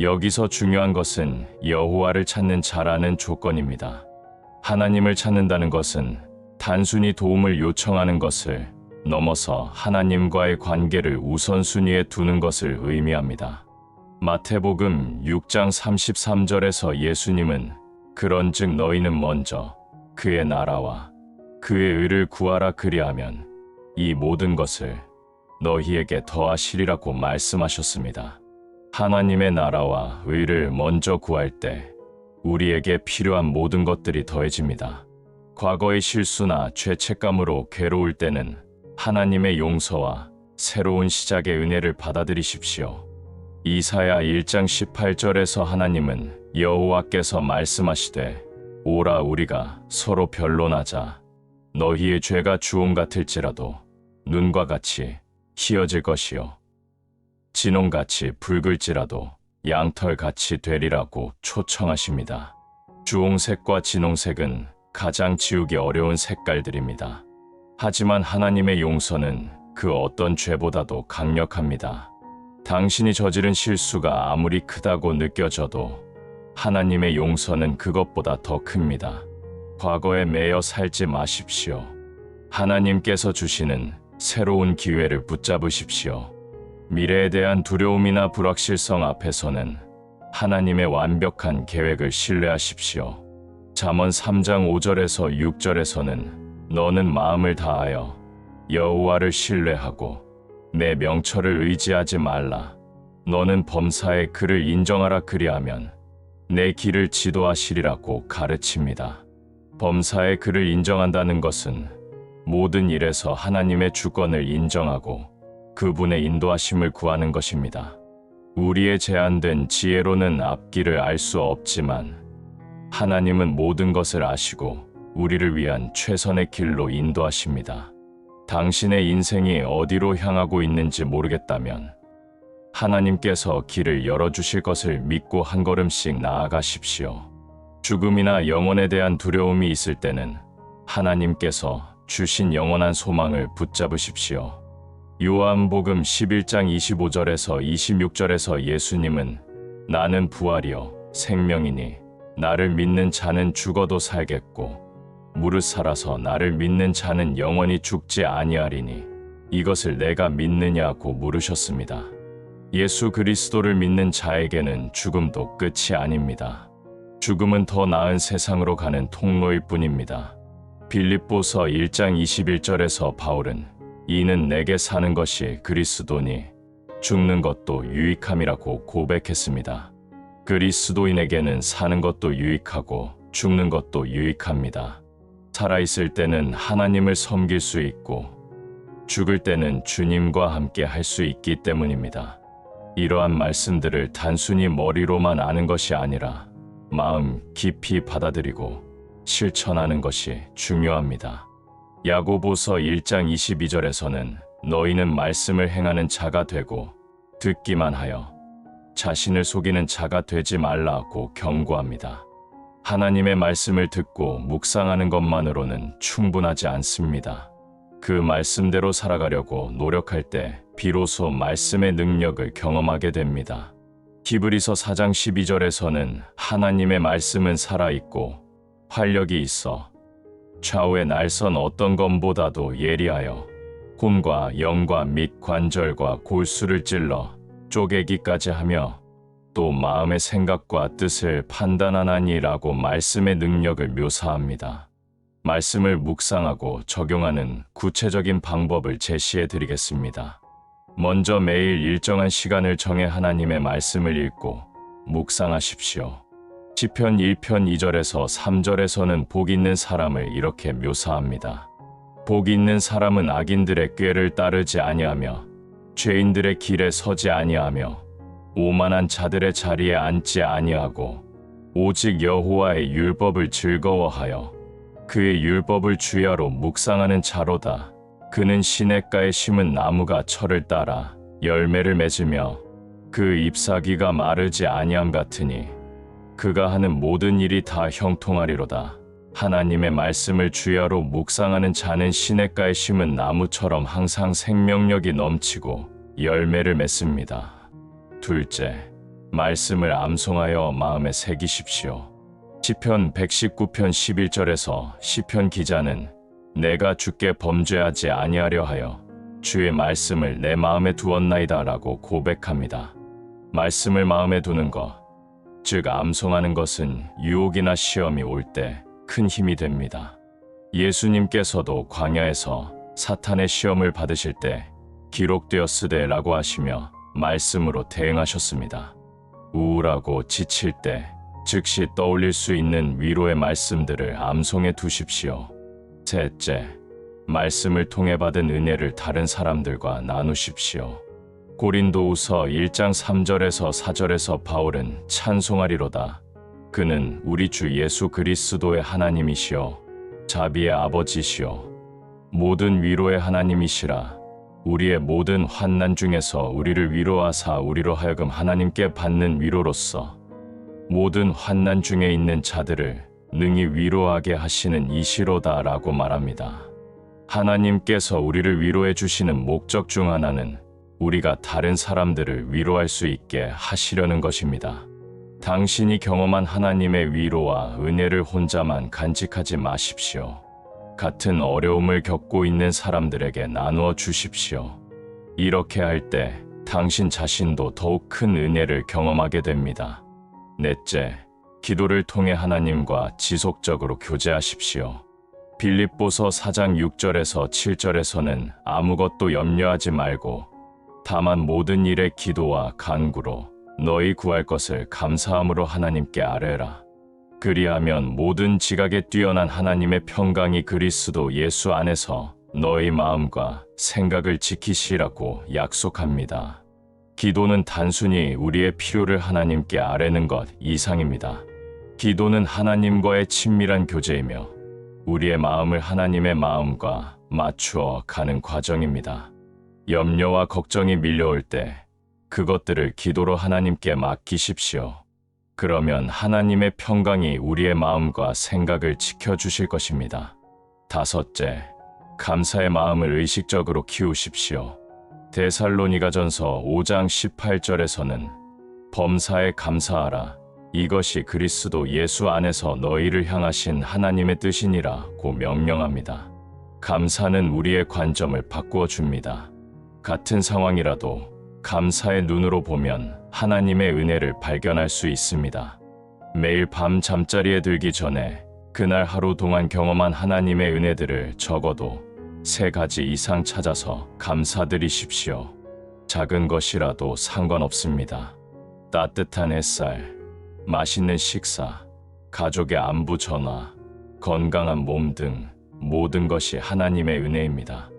여기서 중요한 것은 여호와를 찾는 자라는 조건입니다. 하나님을 찾는다는 것은 단순히 도움을 요청하는 것을 넘어서 하나님과의 관계를 우선순위에 두는 것을 의미합니다. 마태복음 6장 33절에서 예수님은 그런즉 너희는 먼저 그의 나라와 그의 의를 구하라 그리하면 이 모든 것을 너희에게 더하시리라고 말씀하셨습니다. 하나님의 나라와 의를 먼저 구할 때 우리에게 필요한 모든 것들이 더해집니다. 과거의 실수나 죄책감으로 괴로울 때는 하나님의 용서와 새로운 시작의 은혜를 받아들이십시오. 이사야 1장 18절에서 하나님은 여호와께서 말씀하시되 오라 우리가 서로 변론하자. 너희의 죄가 주홍 같을지라도 눈과 같이 희어질 것이요 진홍같이 붉을지라도 양털같이 되리라고 초청하십니다. 주홍색과 진홍색은 가장 지우기 어려운 색깔들입니다. 하지만 하나님의 용서는 그 어떤 죄보다도 강력합니다. 당신이 저지른 실수가 아무리 크다고 느껴져도 하나님의 용서는 그것보다 더 큽니다. 과거에 매여 살지 마십시오. 하나님께서 주시는 새로운 기회를 붙잡으십시오. 미래에 대한 두려움이나 불확실성 앞에서는 하나님의 완벽한 계획을 신뢰하십시오. 잠언 3장 5절에서 6절에서는 너는 마음을 다하여 여호와를 신뢰하고 내 명철을 의지하지 말라. 너는 범사에 그를 인정하라. 그리하면 내 길을 지도하시리라고 가르칩니다. 범사에 그를 인정한다는 것은 모든 일에서 하나님의 주권을 인정하고 그분의 인도하심을 구하는 것입니다. 우리의 제한된 지혜로는 앞길을 알 수 없지만 하나님은 모든 것을 아시고 우리를 위한 최선의 길로 인도하십니다. 당신의 인생이 어디로 향하고 있는지 모르겠다면 하나님께서 길을 열어주실 것을 믿고 한 걸음씩 나아가십시오. 죽음이나 영혼에 대한 두려움이 있을 때는 하나님께서 주신 영원한 소망을 붙잡으십시오. 요한복음 11장 25절에서 26절에서 예수님은 나는 부활이요 생명이니 나를 믿는 자는 죽어도 살겠고 무릇 살아서 나를 믿는 자는 영원히 죽지 아니하리니 이것을 내가 믿느냐고 물으셨습니다. 예수 그리스도를 믿는 자에게는 죽음도 끝이 아닙니다. 죽음은 더 나은 세상으로 가는 통로일 뿐입니다. 빌립보서 1장 21절에서 바울은 이는 내게 사는 것이 그리스도니 죽는 것도 유익함이라고 고백했습니다. 그리스도인에게는 사는 것도 유익하고 죽는 것도 유익합니다. 살아있을 때는 하나님을 섬길 수 있고 죽을 때는 주님과 함께 할 수 있기 때문입니다. 이러한 말씀들을 단순히 머리로만 아는 것이 아니라 마음 깊이 받아들이고 실천하는 것이 중요합니다. 야고보서 1장 22절에서는 너희는 말씀을 행하는 자가 되고 듣기만 하여 자신을 속이는 자가 되지 말라고 경고합니다. 하나님의 말씀을 듣고 묵상하는 것만으로는 충분하지 않습니다. 그 말씀대로 살아가려고 노력할 때 비로소 말씀의 능력을 경험하게 됩니다. 히브리서 4장 12절에서는 하나님의 말씀은 살아있고 활력이 있어 좌우의 날선 어떤 검보다도 예리하여 혼과 영과 및 관절과 골수를 찔러 쪼개기까지 하며 또 마음의 생각과 뜻을 판단하나니라고 말씀의 능력을 묘사합니다. 말씀을 묵상하고 적용하는 구체적인 방법을 제시해 드리겠습니다. 먼저 매일 일정한 시간을 정해 하나님의 말씀을 읽고 묵상하십시오. 시편 1편 2절에서 3절에서는 복 있는 사람을 이렇게 묘사합니다. 복 있는 사람은 악인들의 꾀를 따르지 아니하며 죄인들의 길에 서지 아니하며 오만한 자들의 자리에 앉지 아니하고 오직 여호와의 율법을 즐거워하여 그의 율법을 주야로 묵상하는 자로다. 그는 시냇가에 심은 나무가 철을 따라 열매를 맺으며 그 잎사귀가 마르지 아니함 같으니 그가 하는 모든 일이 다 형통하리로다. 하나님의 말씀을 주야로 묵상하는 자는 시냇가에 심은 나무처럼 항상 생명력이 넘치고 열매를 맺습니다. 둘째, 말씀을 암송하여 마음에 새기십시오. 시편 119편 11절에서 시편 기자는 내가 주께 범죄하지 아니하려 하여 주의 말씀을 내 마음에 두었나이다 라고 고백합니다. 말씀을 마음에 두는 것, 즉 암송하는 것은 유혹이나 시험이 올 때 큰 힘이 됩니다. 예수님께서도 광야에서 사탄의 시험을 받으실 때 기록되었으되 라고 하시며 말씀으로 대응하셨습니다. 우울하고 지칠 때 즉시 떠올릴 수 있는 위로의 말씀들을 암송해 두십시오. 셋째, 말씀을 통해 받은 은혜를 다른 사람들과 나누십시오. 고린도후서 1장 3절에서 4절에서 바울은 찬송하리로다. 그는 우리 주 예수 그리스도의 하나님이시여 자비의 아버지시여 모든 위로의 하나님이시라. 우리의 모든 환난 중에서 우리를 위로하사 우리로 하여금 하나님께 받는 위로로서 모든 환난 중에 있는 자들을 능히 위로하게 하시는 이시로다 라고 말합니다. 하나님께서 우리를 위로해 주시는 목적 중 하나는 우리가 다른 사람들을 위로할 수 있게 하시려는 것입니다. 당신이 경험한 하나님의 위로와 은혜를 혼자만 간직하지 마십시오. 같은 어려움을 겪고 있는 사람들에게 나누어 주십시오. 이렇게 할 때 당신 자신도 더욱 큰 은혜를 경험하게 됩니다. 넷째, 기도를 통해 하나님과 지속적으로 교제하십시오. 빌립보서 4장 6절에서 7절에서는 아무것도 염려하지 말고 다만 모든 일에 기도와 간구로 너희 구할 것을 감사함으로 하나님께 아뢰라. 그리하면 모든 지각에 뛰어난 하나님의 평강이 그리스도 예수 안에서 너희 마음과 생각을 지키시라고 약속합니다. 기도는 단순히 우리의 필요를 하나님께 아뢰는 것 이상입니다. 기도는 하나님과의 친밀한 교제이며 우리의 마음을 하나님의 마음과 맞추어 가는 과정입니다. 염려와 걱정이 밀려올 때 그것들을 기도로 하나님께 맡기십시오. 그러면 하나님의 평강이 우리의 마음과 생각을 지켜주실 것입니다. 다섯째, 감사의 마음을 의식적으로 키우십시오. 데살로니가전서 5장 18절에서는 범사에 감사하라. 이것이 그리스도 예수 안에서 너희를 향하신 하나님의 뜻이니라고 명령합니다. 감사는 우리의 관점을 바꾸어 줍니다. 같은 상황이라도 감사의 눈으로 보면 하나님의 은혜를 발견할 수 있습니다. 매일 밤 잠자리에 들기 전에 그날 하루 동안 경험한 하나님의 은혜들을 적어도 3가지 이상 찾아서 감사드리십시오. 작은 것이라도 상관없습니다. 따뜻한 햇살, 맛있는 식사, 가족의 안부 전화, 건강한 몸 등 모든 것이 하나님의 은혜입니다.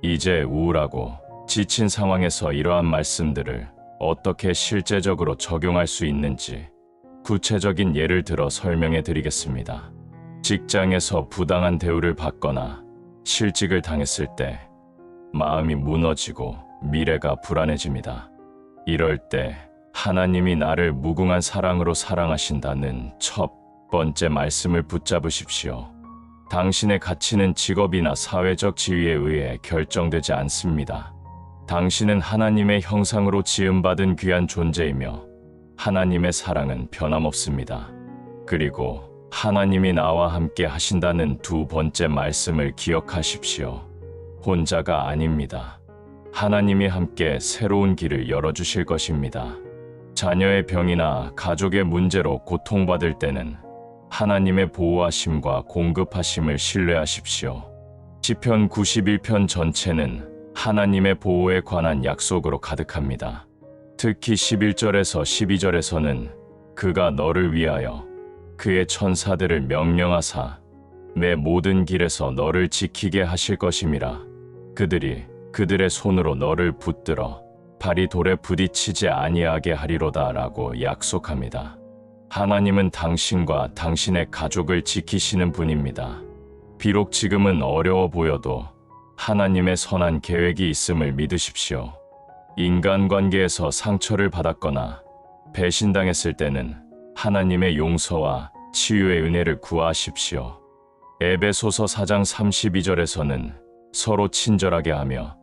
이제 우울하고 지친 상황에서 이러한 말씀들을 어떻게 실제적으로 적용할 수 있는지 구체적인 예를 들어 설명해 드리겠습니다. 직장에서 부당한 대우를 받거나 실직을 당했을 때 마음이 무너지고 미래가 불안해집니다. 이럴 때 하나님이 나를 무궁한 사랑으로 사랑하신다는 첫 번째 말씀을 붙잡으십시오. 당신의 가치는 직업이나 사회적 지위에 의해 결정되지 않습니다. 당신은 하나님의 형상으로 지음받은 귀한 존재이며 하나님의 사랑은 변함없습니다. 그리고 하나님이 나와 함께 하신다는 2번째 말씀을 기억하십시오. 혼자가 아닙니다. 하나님이 함께 새로운 길을 열어주실 것입니다. 자녀의 병이나 가족의 문제로 고통받을 때는 하나님의 보호하심과 공급하심을 신뢰하십시오. 시편 91편 전체는 하나님의 보호에 관한 약속으로 가득합니다. 특히 11절에서 12절에서는 그가 너를 위하여 그의 천사들을 명령하사 내 모든 길에서 너를 지키게 하실 것임이라. 그들이 그들의 손으로 너를 붙들어 발이 돌에 부딪히지 아니하게 하리로다 라고 약속합니다. 하나님은 당신과 당신의 가족을 지키시는 분입니다. 비록 지금은 어려워 보여도 하나님의 선한 계획이 있음을 믿으십시오. 인간관계에서 상처를 받았거나 배신당했을 때는 하나님의 용서와 치유의 은혜를 구하십시오. 에베소서 4장 32절에서는 서로 친절하게 하며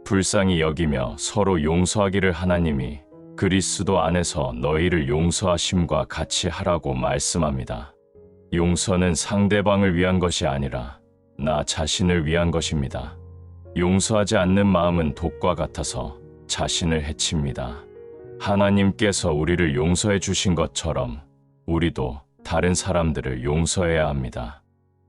불쌍히 여기며 서로 용서하기를 하나님이 그리스도 안에서 너희를 용서하심과 같이 하라고 말씀합니다. 용서는 상대방을 위한 것이 아니라 나 자신을 위한 것입니다. 용서하지 않는 마음은 독과 같아서 자신을 해칩니다. 하나님께서 우리를 용서해 주신 것처럼 우리도 다른 사람들을 용서해야 합니다.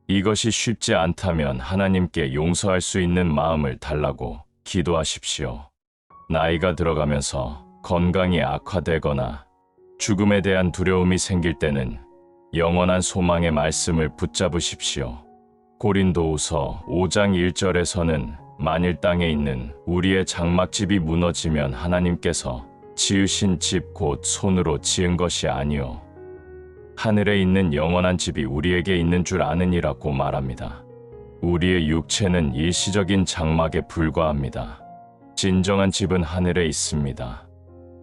이것이 쉽지 않다면 하나님께 용서할 수 있는 마음을 달라고 기도하십시오. 나이가 들어가면서 건강이 악화되거나 죽음에 대한 두려움이 생길 때는 영원한 소망의 말씀을 붙잡으십시오. 고린도후서 5장 1절에서는 만일 땅에 있는 우리의 장막집이 무너지면 하나님께서 지으신 집 곧 손으로 지은 것이 아니요 하늘에 있는 영원한 집이 우리에게 있는 줄 아느니라고 말합니다. 우리의 육체는 일시적인 장막에 불과합니다. 진정한 집은 하늘에 있습니다.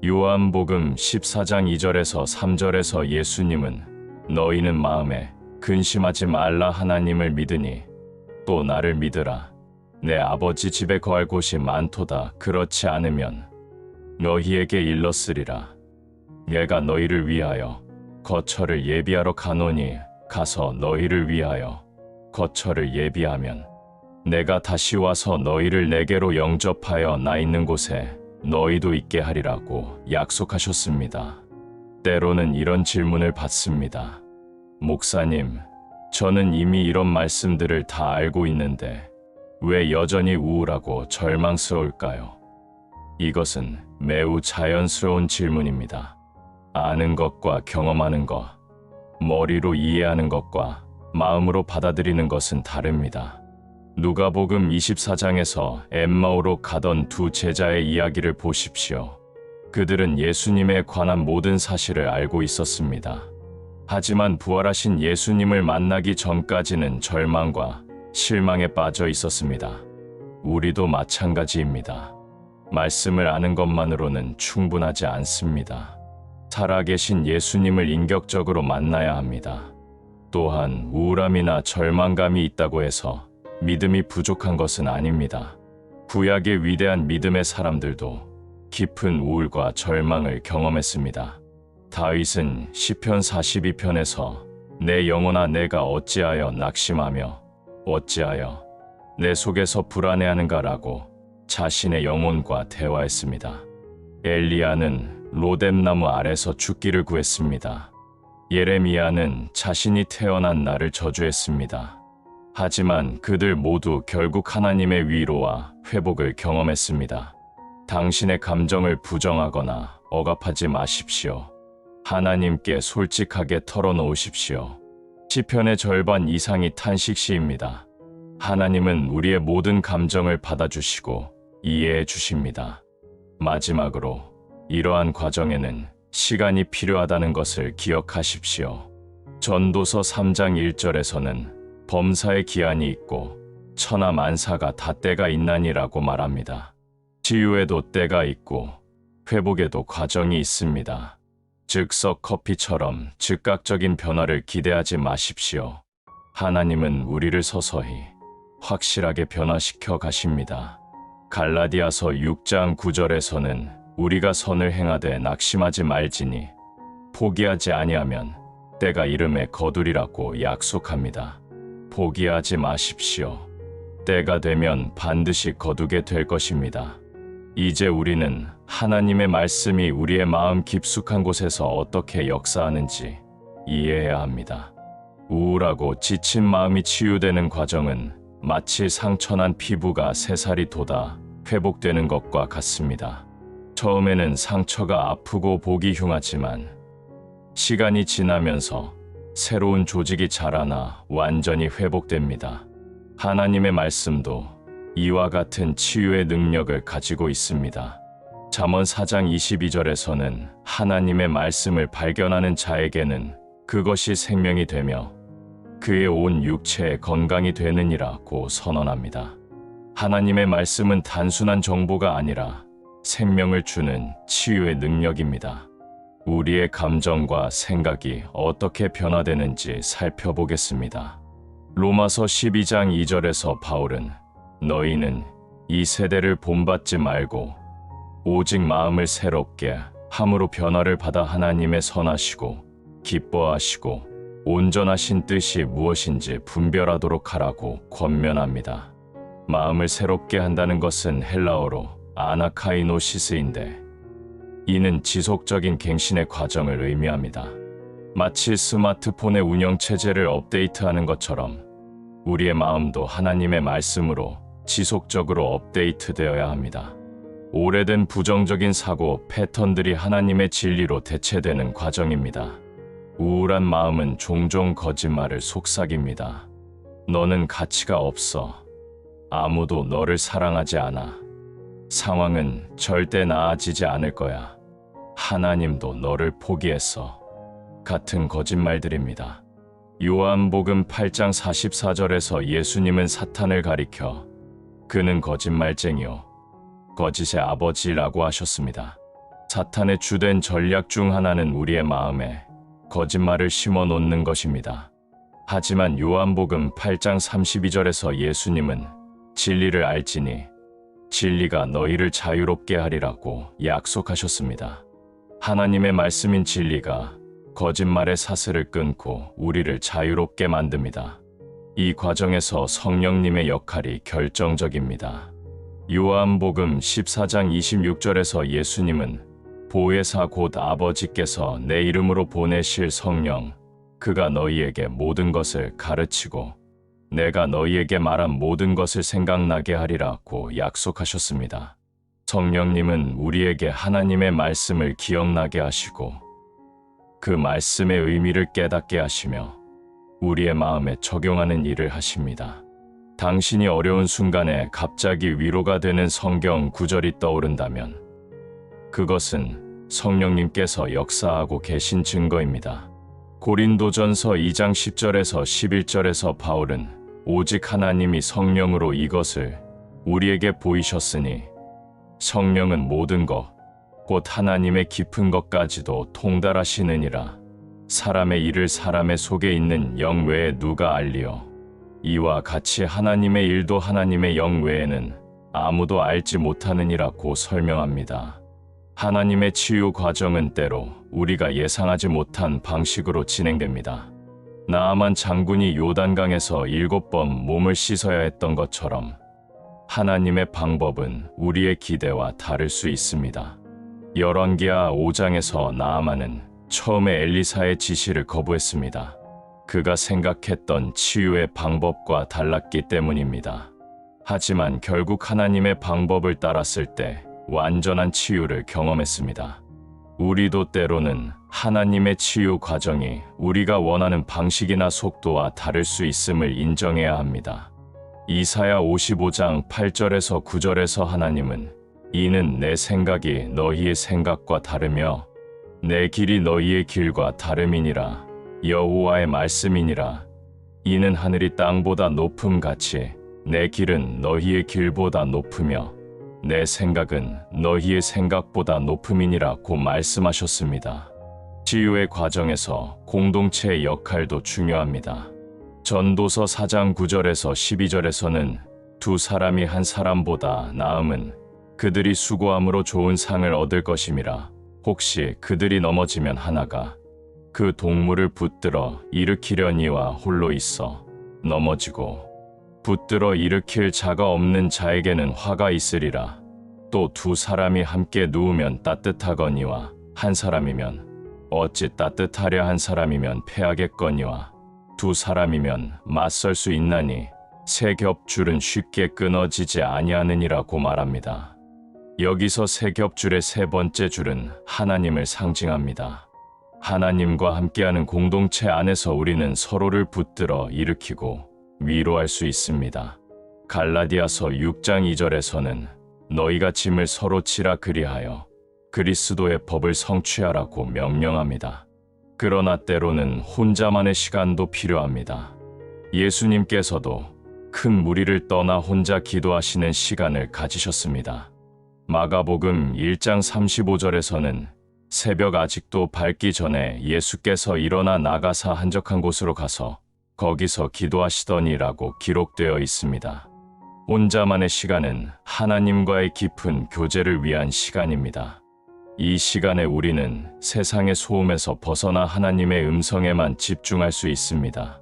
요한복음 14장 2절에서 3절에서 예수님은 너희는 마음에 근심하지 말라 하나님을 믿으니 또 나를 믿으라. 내 아버지 집에 거할 곳이 많도다. 그렇지 않으면 너희에게 일렀으리라. 내가 너희를 위하여 거처를 예비하러 가노니 가서 너희를 위하여 거처를 예비하면 내가 다시 와서 너희를 내게로 영접하여 나 있는 곳에 너희도 있게 하리라고 약속하셨습니다. 때로는 이런 질문을 받습니다. 목사님, 저는 이미 이런 말씀들을 다 알고 있는데 왜 여전히 우울하고 절망스러울까요? 이것은 매우 자연스러운 질문입니다. 아는 것과 경험하는 것, 머리로 이해하는 것과 마음으로 받아들이는 것은 다릅니다. 누가복음 24장에서 엠마오로 가던 두 제자의 이야기를 보십시오. 그들은 예수님에 관한 모든 사실을 알고 있었습니다. 하지만 부활하신 예수님을 만나기 전까지는 절망과 실망에 빠져 있었습니다. 우리도 마찬가지입니다. 말씀을 아는 것만으로는 충분하지 않습니다. 살아계신 예수님을 인격적으로 만나야 합니다. 또한 우울함이나 절망감이 있다고 해서 믿음이 부족한 것은 아닙니다. 구약의 위대한 믿음의 사람들도 깊은 우울과 절망을 경험했습니다. 다윗은 시편 42편에서 내 영혼아 내가 어찌하여 낙심하며 어찌하여 내 속에서 불안해하는가라고 자신의 영혼과 대화했습니다. 엘리야는 로뎀나무 아래서 죽기를 구했습니다. 예레미야는 자신이 태어난 날을 저주했습니다. 하지만 그들 모두 결국 하나님의 위로와 회복을 경험했습니다. 당신의 감정을 부정하거나 억압하지 마십시오. 하나님께 솔직하게 털어놓으십시오. 시편의 절반 이상이 탄식시입니다. 하나님은 우리의 모든 감정을 받아주시고 이해해 주십니다. 마지막으로 이러한 과정에는 시간이 필요하다는 것을 기억하십시오. 전도서 3장 1절에서는 범사의 기한이 있고 천하 만사가 다 때가 있나니라고 말합니다. 치유에도 때가 있고 회복에도 과정이 있습니다. 즉석 커피처럼 즉각적인 변화를 기대하지 마십시오. 하나님은 우리를 서서히 확실하게 변화시켜 가십니다. 갈라디아서 6장 9절에서는 우리가 선을 행하되 낙심하지 말지니 포기하지 아니하면 때가 이름에 거두리라고 약속합니다. 포기하지 마십시오. 때가 되면 반드시 거두게 될 것입니다. 이제 우리는 하나님의 말씀이 우리의 마음 깊숙한 곳에서 어떻게 역사하는지 이해해야 합니다. 우울하고 지친 마음이 치유되는 과정은 마치 상처난 피부가 새살이 돋아 회복되는 것과 같습니다. 처음에는 상처가 아프고 보기 흉하지만 시간이 지나면서 새로운 조직이 자라나 완전히 회복됩니다. 하나님의 말씀도 이와 같은 치유의 능력을 가지고 있습니다. 잠언 4장 22절에서는 하나님의 말씀을 발견하는 자에게는 그것이 생명이 되며 그의 온 육체에 건강이 되느니라고 선언합니다. 하나님의 말씀은 단순한 정보가 아니라 생명을 주는 치유의 능력입니다. 우리의 감정과 생각이 어떻게 변화되는지 살펴보겠습니다. 로마서 12장 2절에서 바울은 너희는 이 세대를 본받지 말고 오직 마음을 새롭게 함으로 변화를 받아 하나님의 선하시고 기뻐하시고 온전하신 뜻이 무엇인지 분별하도록 하라고 권면합니다. 마음을 새롭게 한다는 것은 헬라어로 아나카이노시스인데 이는 지속적인 갱신의 과정을 의미합니다. 마치 스마트폰의 운영체제를 업데이트하는 것처럼 우리의 마음도 하나님의 말씀으로 지속적으로 업데이트되어야 합니다. 오래된 부정적인 사고 패턴들이 하나님의 진리로 대체되는 과정입니다. 우울한 마음은 종종 거짓말을 속삭입니다. 너는 가치가 없어. 아무도 너를 사랑하지 않아. 상황은 절대 나아지지 않을 거야. 하나님도 너를 포기했어. 같은 거짓말들입니다. 요한복음 8장 44절에서 예수님은 사탄을 가리켜 그는 거짓말쟁이요 거짓의 아버지라고 하셨습니다. 사탄의 주된 전략 중 하나는 우리의 마음에 거짓말을 심어 놓는 것입니다. 하지만 요한복음 8장 32절에서 예수님은 진리를 알지니 진리가 너희를 자유롭게 하리라고 약속하셨습니다. 하나님의 말씀인 진리가 거짓말의 사슬을 끊고 우리를 자유롭게 만듭니다. 이 과정에서 성령님의 역할이 결정적입니다. 요한복음 14장 26절에서 예수님은 보혜사 곧 아버지께서 내 이름으로 보내실 성령, 그가 너희에게 모든 것을 가르치고 내가 너희에게 말한 모든 것을 생각나게 하리라고 약속하셨습니다. 성령님은 우리에게 하나님의 말씀을 기억나게 하시고 그 말씀의 의미를 깨닫게 하시며 우리의 마음에 적용하는 일을 하십니다. 당신이 어려운 순간에 갑자기 위로가 되는 성경 구절이 떠오른다면 그것은 성령님께서 역사하고 계신 증거입니다. 고린도전서 2장 10절에서 11절에서 바울은 오직 하나님이 성령으로 이것을 우리에게 보이셨으니 성령은 모든 것, 곧 하나님의 깊은 것까지도 통달하시느니라. 사람의 일을 사람의 속에 있는 영 외에 누가 알리요? 이와 같이 하나님의 일도 하나님의 영 외에는 아무도 알지 못하느니라고 설명합니다. 하나님의 치유 과정은 때로 우리가 예상하지 못한 방식으로 진행됩니다. 나아만 장군이 요단강에서 7번 몸을 씻어야 했던 것처럼 하나님의 방법은 우리의 기대와 다를 수 있습니다. 열왕기하 5장에서 나아만은 처음에 엘리사의 지시를 거부했습니다. 그가 생각했던 치유의 방법과 달랐기 때문입니다. 하지만 결국 하나님의 방법을 따랐을 때 완전한 치유를 경험했습니다. 우리도 때로는 하나님의 치유 과정이 우리가 원하는 방식이나 속도와 다를 수 있음을 인정해야 합니다. 이사야 55장 8절에서 9절에서 하나님은 이는 내 생각이 너희의 생각과 다르며 내 길이 너희의 길과 다름이니라. 여호와의 말씀이니라. 이는 하늘이 땅보다 높음 같이 내 길은 너희의 길보다 높으며 내 생각은 너희의 생각보다 높음이니라고 말씀하셨습니다. 치유의 과정에서 공동체의 역할도 중요합니다. 전도서 4장 9절에서 12절에서는 두 사람이 한 사람보다 나음은 그들이 수고함으로 좋은 상을 얻을 것임이라. 혹시 그들이 넘어지면 하나가 그 동물을 붙들어 일으키려니와 홀로 있어 넘어지고 붙들어 일으킬 자가 없는 자에게는 화가 있으리라. 또 두 사람이 함께 누우면 따뜻하거니와 한 사람이면 어찌 따뜻하랴 한 사람이면 패하겠거니와 두 사람이면 맞설 수 있나니 세 겹줄은 쉽게 끊어지지 아니하느니라고 말합니다. 여기서 세 겹줄의 세 번째 줄은 하나님을 상징합니다. 하나님과 함께하는 공동체 안에서 우리는 서로를 붙들어 일으키고 위로할 수 있습니다. 갈라디아서 6장 2절에서는 너희가 짐을 서로 지라 그리하여 그리스도의 법을 성취하라고 명령합니다. 그러나 때로는 혼자만의 시간도 필요합니다. 예수님께서도 큰 무리를 떠나 혼자 기도하시는 시간을 가지셨습니다. 마가복음 1장 35절에서는 새벽 아직도 밝기 전에 예수께서 일어나 나가사 한적한 곳으로 가서 거기서 기도하시더니라고 기록되어 있습니다. 혼자만의 시간은 하나님과의 깊은 교제를 위한 시간입니다. 이 시간에 우리는 세상의 소음에서 벗어나 하나님의 음성에만 집중할 수 있습니다.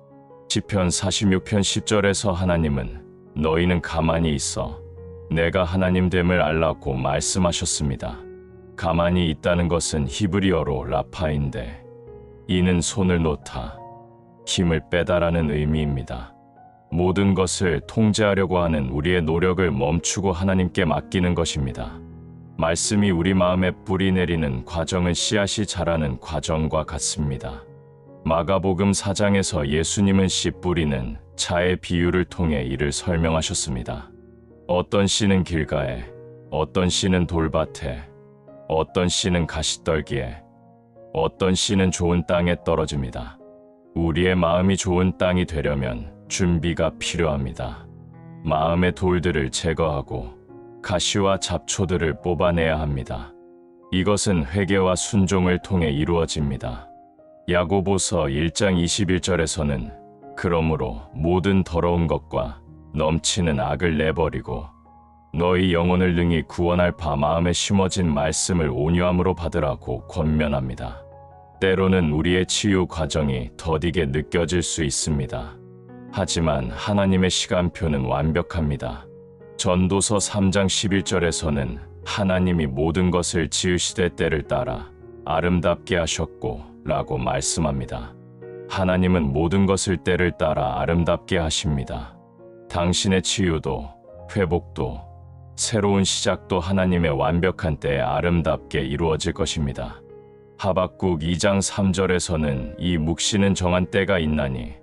시편 46편 10절에서 하나님은 너희는 가만히 있어 내가 하나님 됨을 알라고 말씀하셨습니다. 가만히 있다는 것은 히브리어로 라파인데 이는 손을 놓다, 힘을 빼다라는 의미입니다. 모든 것을 통제하려고 하는 우리의 노력을 멈추고 하나님께 맡기는 것입니다. 말씀이 우리 마음에 뿌리 내리는 과정은 씨앗이 자라는 과정과 같습니다. 마가복음 4장에서 예수님은 씨 뿌리는 자의 비유를 통해 이를 설명하셨습니다. 어떤 씨는 길가에, 어떤 씨는 돌밭에, 어떤 씨는 가시떨기에, 어떤 씨는 좋은 땅에 떨어집니다. 우리의 마음이 좋은 땅이 되려면 준비가 필요합니다. 마음의 돌들을 제거하고 가시와 잡초들을 뽑아내야 합니다. 이것은 회개와 순종을 통해 이루어집니다. 야고보서 1장 21절에서는 그러므로 모든 더러운 것과 넘치는 악을 내버리고 너희 영혼을 능히 구원할 바 마음에 심어진 말씀을 온유함으로 받으라고 권면합니다. 때로는 우리의 치유 과정이 더디게 느껴질 수 있습니다. 하지만 하나님의 시간표는 완벽합니다. 전도서 3장 11절에서는 하나님이 모든 것을 지으시되 때를 따라 아름답게 하셨고 라고 말씀합니다. 하나님은 모든 것을 때를 따라 아름답게 하십니다. 당신의 치유도 회복도 새로운 시작도 하나님의 완벽한 때에 아름답게 이루어질 것입니다. 하박국 2장 3절에서는 이 묵시는 정한 때가 있나니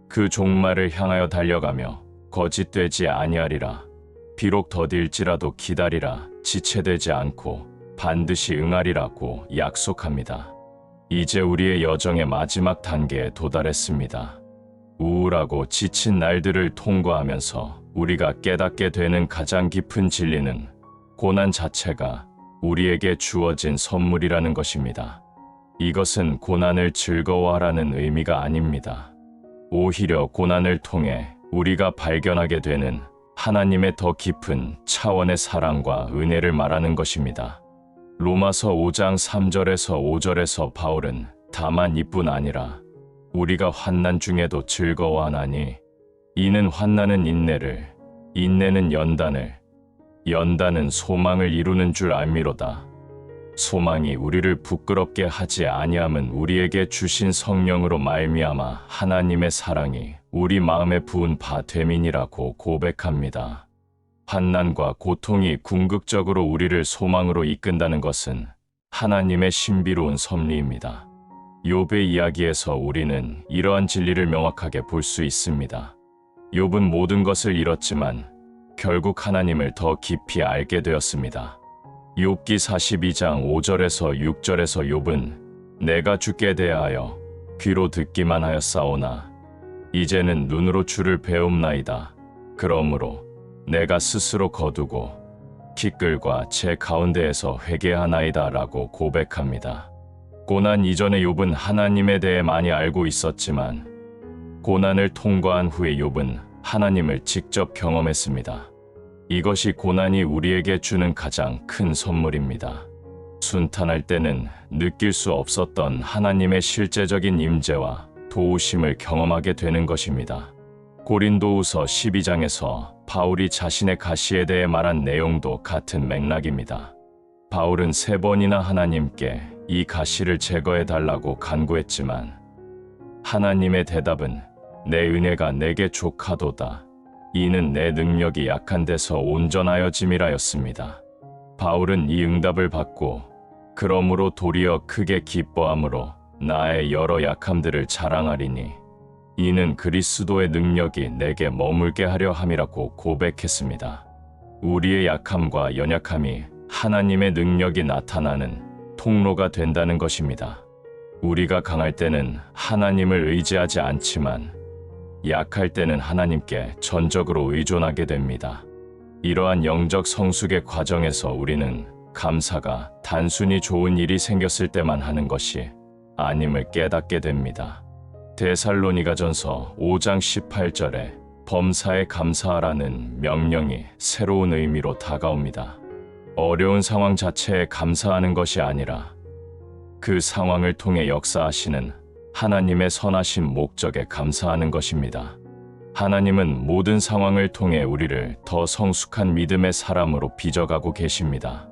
그 종말을 향하여 달려가며 거짓되지 아니하리라. 비록 더딜지라도 기다리라. 지체되지 않고 반드시 응하리라고 약속합니다. 이제 우리의 여정의 마지막 단계에 도달했습니다. 우울하고 지친 날들을 통과하면서 우리가 깨닫게 되는 가장 깊은 진리는 고난 자체가 우리에게 주어진 선물이라는 것입니다. 이것은 고난을 즐거워하라는 의미가 아닙니다. 오히려 고난을 통해 우리가 발견하게 되는 하나님의 더 깊은 차원의 사랑과 은혜를 말하는 것입니다. 로마서 5장 3절에서 5절에서 바울은 다만 이뿐 아니라 우리가 환난 중에도 즐거워하나니 이는 환난은 인내를, 인내는 연단을, 연단은 소망을 이루는 줄 알미로다. 소망이 우리를 부끄럽게 하지 아니함은 우리에게 주신 성령으로 말미암아 하나님의 사랑이 우리 마음에 부은 바 됨이니라고 고백합니다. 환난과 고통이 궁극적으로 우리를 소망으로 이끈다는 것은 하나님의 신비로운 섭리입니다. 욥의 이야기에서 우리는 이러한 진리를 명확하게 볼 수 있습니다. 욥은 모든 것을 잃었지만 결국 하나님을 더 깊이 알게 되었습니다. 욥기 42장 5절에서 6절에서 욥은 내가 주께 대하여 귀로 듣기만 하였사오나 이제는 눈으로 주를 배움나이다. 그러므로 내가 스스로 거두고 기끌과 제 가운데에서 회개하나이다 라고 고백합니다. 고난 이전의 욥은 하나님에 대해 많이 알고 있었지만 고난을 통과한 후에 욥은 하나님을 직접 경험했습니다. 이것이 고난이 우리에게 주는 가장 큰 선물입니다. 순탄할 때는 느낄 수 없었던 하나님의 실제적인 임재와 도우심을 경험하게 되는 것입니다. 고린도후서 12장에서 바울이 자신의 가시에 대해 말한 내용도 같은 맥락입니다. 바울은 3번이나 하나님께 이 가시를 제거해 달라고 간구했지만 하나님의 대답은 내 은혜가 내게 족하도다. 이는 내 능력이 약한 데서 온전하여짐이라였습니다. 바울은 이 응답을 받고 그러므로 도리어 크게 기뻐함으로 나의 여러 약함들을 자랑하리니 이는 그리스도의 능력이 내게 머물게 하려 함이라고 고백했습니다. 우리의 약함과 연약함이 하나님의 능력이 나타나는 통로가 된다는 것입니다. 우리가 강할 때는 하나님을 의지하지 않지만 약할 때는 하나님께 전적으로 의존하게 됩니다. 이러한 영적 성숙의 과정에서 우리는 감사가 단순히 좋은 일이 생겼을 때만 하는 것이 아님을 깨닫게 됩니다. 데살로니가전서 5장 18절에 범사에 감사하라는 명령이 새로운 의미로 다가옵니다. 어려운 상황 자체에 감사하는 것이 아니라 그 상황을 통해 역사하시는 하나님의 선하신 목적에 감사하는 것입니다. 하나님은 모든 상황을 통해 우리를 더 성숙한 믿음의 사람으로 빚어가고 계십니다.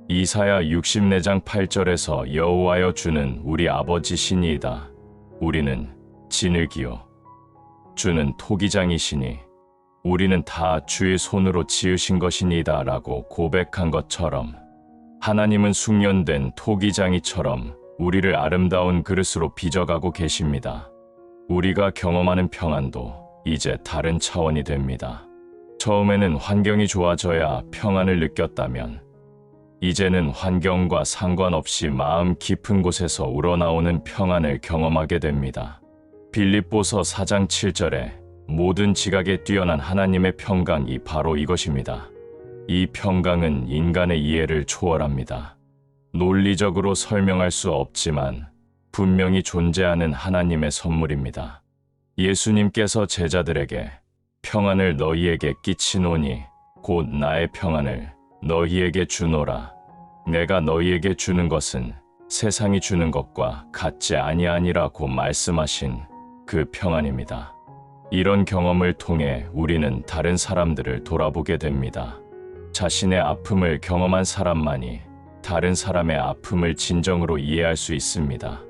이사야 64장 8절에서 여호와여 주는 우리 아버지시니이다. 우리는 진흙이요 주는 토기장이시니 우리는 다 주의 손으로 지으신 것이니이다 라고 고백한 것처럼 하나님은 숙련된 토기장이처럼 우리를 아름다운 그릇으로 빚어가고 계십니다. 우리가 경험하는 평안도 이제 다른 차원이 됩니다. 처음에는 환경이 좋아져야 평안을 느꼈다면 이제는 환경과 상관없이 마음 깊은 곳에서 우러나오는 평안을 경험하게 됩니다. 빌립보서 4장 7절에 모든 지각에 뛰어난 하나님의 평강이 바로 이것입니다. 이 평강은 인간의 이해를 초월합니다. 논리적으로 설명할 수 없지만 분명히 존재하는 하나님의 선물입니다. 예수님께서 제자들에게 평안을 너희에게 끼치노니 곧 나의 평안을 너희에게 주노라. 내가 너희에게 주는 것은 세상이 주는 것과 같지 아니하니라고 말씀하신 그 평안입니다. 이런 경험을 통해 우리는 다른 사람들을 돌아보게 됩니다. 자신의 아픔을 경험한 사람만이 다른 사람의 아픔을 진정으로 이해할 수 있습니다.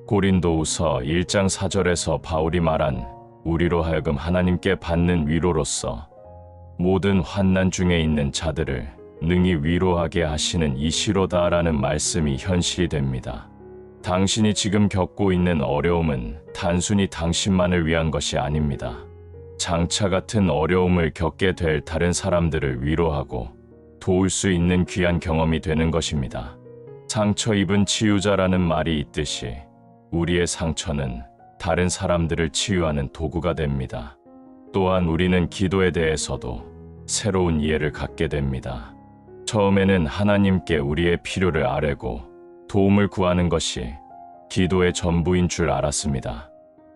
고린도후서 1장 4절에서 바울이 말한 우리로 하여금 하나님께 받는 위로로서 모든 환난 중에 있는 자들을 능히 위로하게 하시는 이시로다라는 말씀이 현실이 됩니다. 당신이 지금 겪고 있는 어려움은 단순히 당신만을 위한 것이 아닙니다. 장차 같은 어려움을 겪게 될 다른 사람들을 위로하고 도울 수 있는 귀한 경험이 되는 것입니다. 상처 입은 치유자라는 말이 있듯이 우리의 상처는 다른 사람들을 치유하는 도구가 됩니다. 또한 우리는 기도에 대해서도 새로운 이해를 갖게 됩니다. 처음에는 하나님께 우리의 필요를 아뢰고 도움을 구하는 것이 기도의 전부인 줄 알았습니다.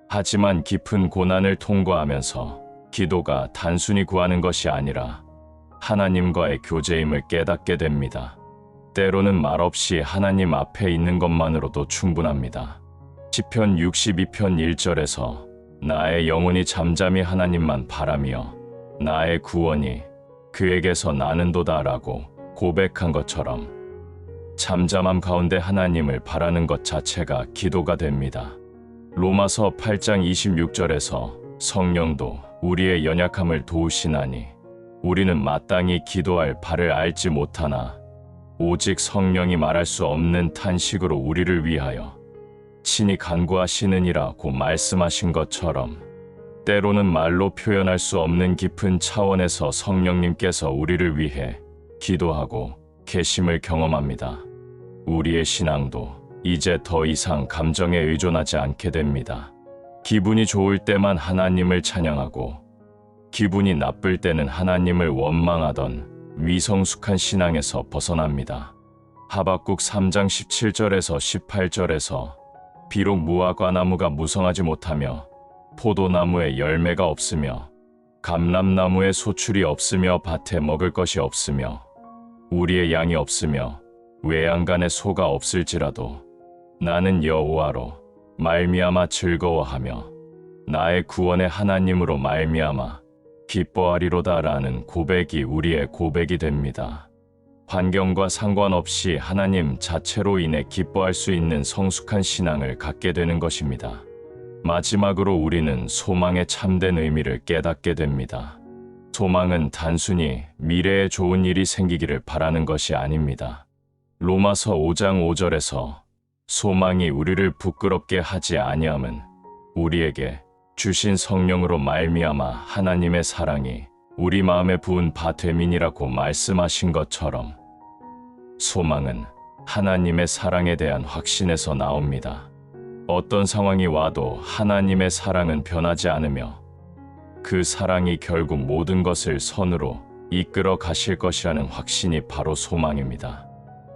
하지만 깊은 고난을 통과하면서 기도가 단순히 구하는 것이 아니라 하나님과의 교제임을 깨닫게 됩니다. 때로는 말없이 하나님 앞에 있는 것만으로도 충분합니다. 시편 62편 1절에서 나의 영혼이 잠잠히 하나님만 바라며 나의 구원이 그에게서 나는도다라고 고백한 것처럼 잠잠함 가운데 하나님을 바라는 것 자체가 기도가 됩니다. 로마서 8장 26절에서 성령도 우리의 연약함을 도우시나니 우리는 마땅히 기도할 바를 알지 못하나 오직 성령이 말할 수 없는 탄식으로 우리를 위하여 친히 간구하시느니라고 말씀하신 것처럼 때로는 말로 표현할 수 없는 깊은 차원에서 성령님께서 우리를 위해 기도하고 계심을 경험합니다. 우리의 신앙도 이제 더 이상 감정에 의존하지 않게 됩니다. 기분이 좋을 때만 하나님을 찬양하고 기분이 나쁠 때는 하나님을 원망하던 위성숙한 신앙에서 벗어납니다. 하박국 3장 17절에서 18절에서 비록 무화과나무가 무성하지 못하며 포도나무에 열매가 없으며 감람나무에 소출이 없으며 밭에 먹을 것이 없으며 우리의 양이 없으며 외양간에 소가 없을지라도 나는 여호와로 말미암아 즐거워하며 나의 구원의 하나님으로 말미암아 기뻐하리로다라는 고백이 우리의 고백이 됩니다. 환경과 상관없이 하나님 자체로 인해 기뻐할 수 있는 성숙한 신앙을 갖게 되는 것입니다. 마지막으로 우리는 소망의 참된 의미를 깨닫게 됩니다. 소망은 단순히 미래에 좋은 일이 생기기를 바라는 것이 아닙니다. 로마서 5장 5절에서 소망이 우리를 부끄럽게 하지 아니함은 우리에게 주신 성령으로 말미암아 하나님의 사랑이 우리 마음에 부은 바 됨이니라고 말씀하신 것처럼 소망은 하나님의 사랑에 대한 확신에서 나옵니다. 어떤 상황이 와도 하나님의 사랑은 변하지 않으며 그 사랑이 결국 모든 것을 선으로 이끌어 가실 것이라는 확신이 바로 소망입니다.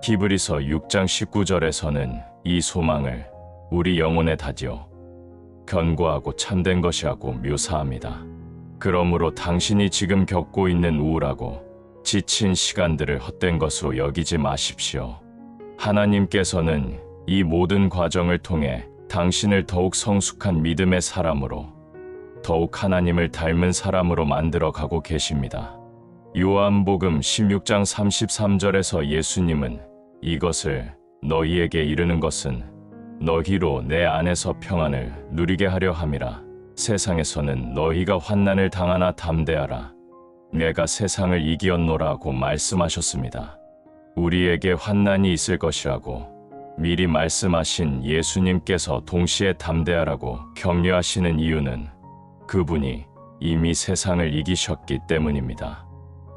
히브리서 6장 19절에서는 이 소망을 우리 영혼의 다지어 견고하고 참된 것이라고 묘사합니다. 그러므로 당신이 지금 겪고 있는 우울하고 지친 시간들을 헛된 것으로 여기지 마십시오. 하나님께서는 이 모든 과정을 통해 당신을 더욱 성숙한 믿음의 사람으로, 더욱 하나님을 닮은 사람으로 만들어 가고 계십니다. 요한복음 16장 33절에서 예수님은 이것을 너희에게 이르는 것은 너희로 내 안에서 평안을 누리게 하려 함이라. 세상에서는 너희가 환난을 당하나 담대하라. 내가 세상을 이기었노라고 말씀하셨습니다. 우리에게 환난이 있을 것이라고 미리 말씀하신 예수님께서 동시에 담대하라고 격려하시는 이유는 그분이 이미 세상을 이기셨기 때문입니다.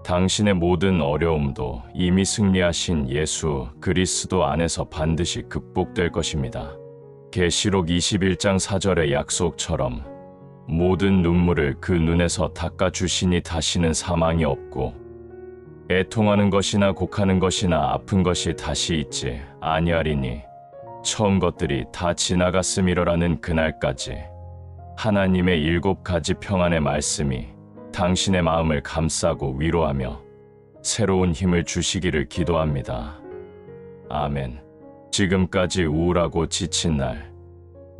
당신의 모든 어려움도 이미 승리하신 예수 그리스도 안에서 반드시 극복될 것입니다. 계시록 21장 4절의 약속처럼 모든 눈물을 그 눈에서 닦아주시니 다시는 사망이 없고 애통하는 것이나 곡하는 것이나 아픈 것이 다시 있지 아니하리니 처음 것들이 다 지나갔음이러라는 그날까지 하나님의 7가지 평안의 말씀이 당신의 마음을 감싸고 위로하며 새로운 힘을 주시기를 기도합니다. 아멘. 지금까지 우울하고 지친 날,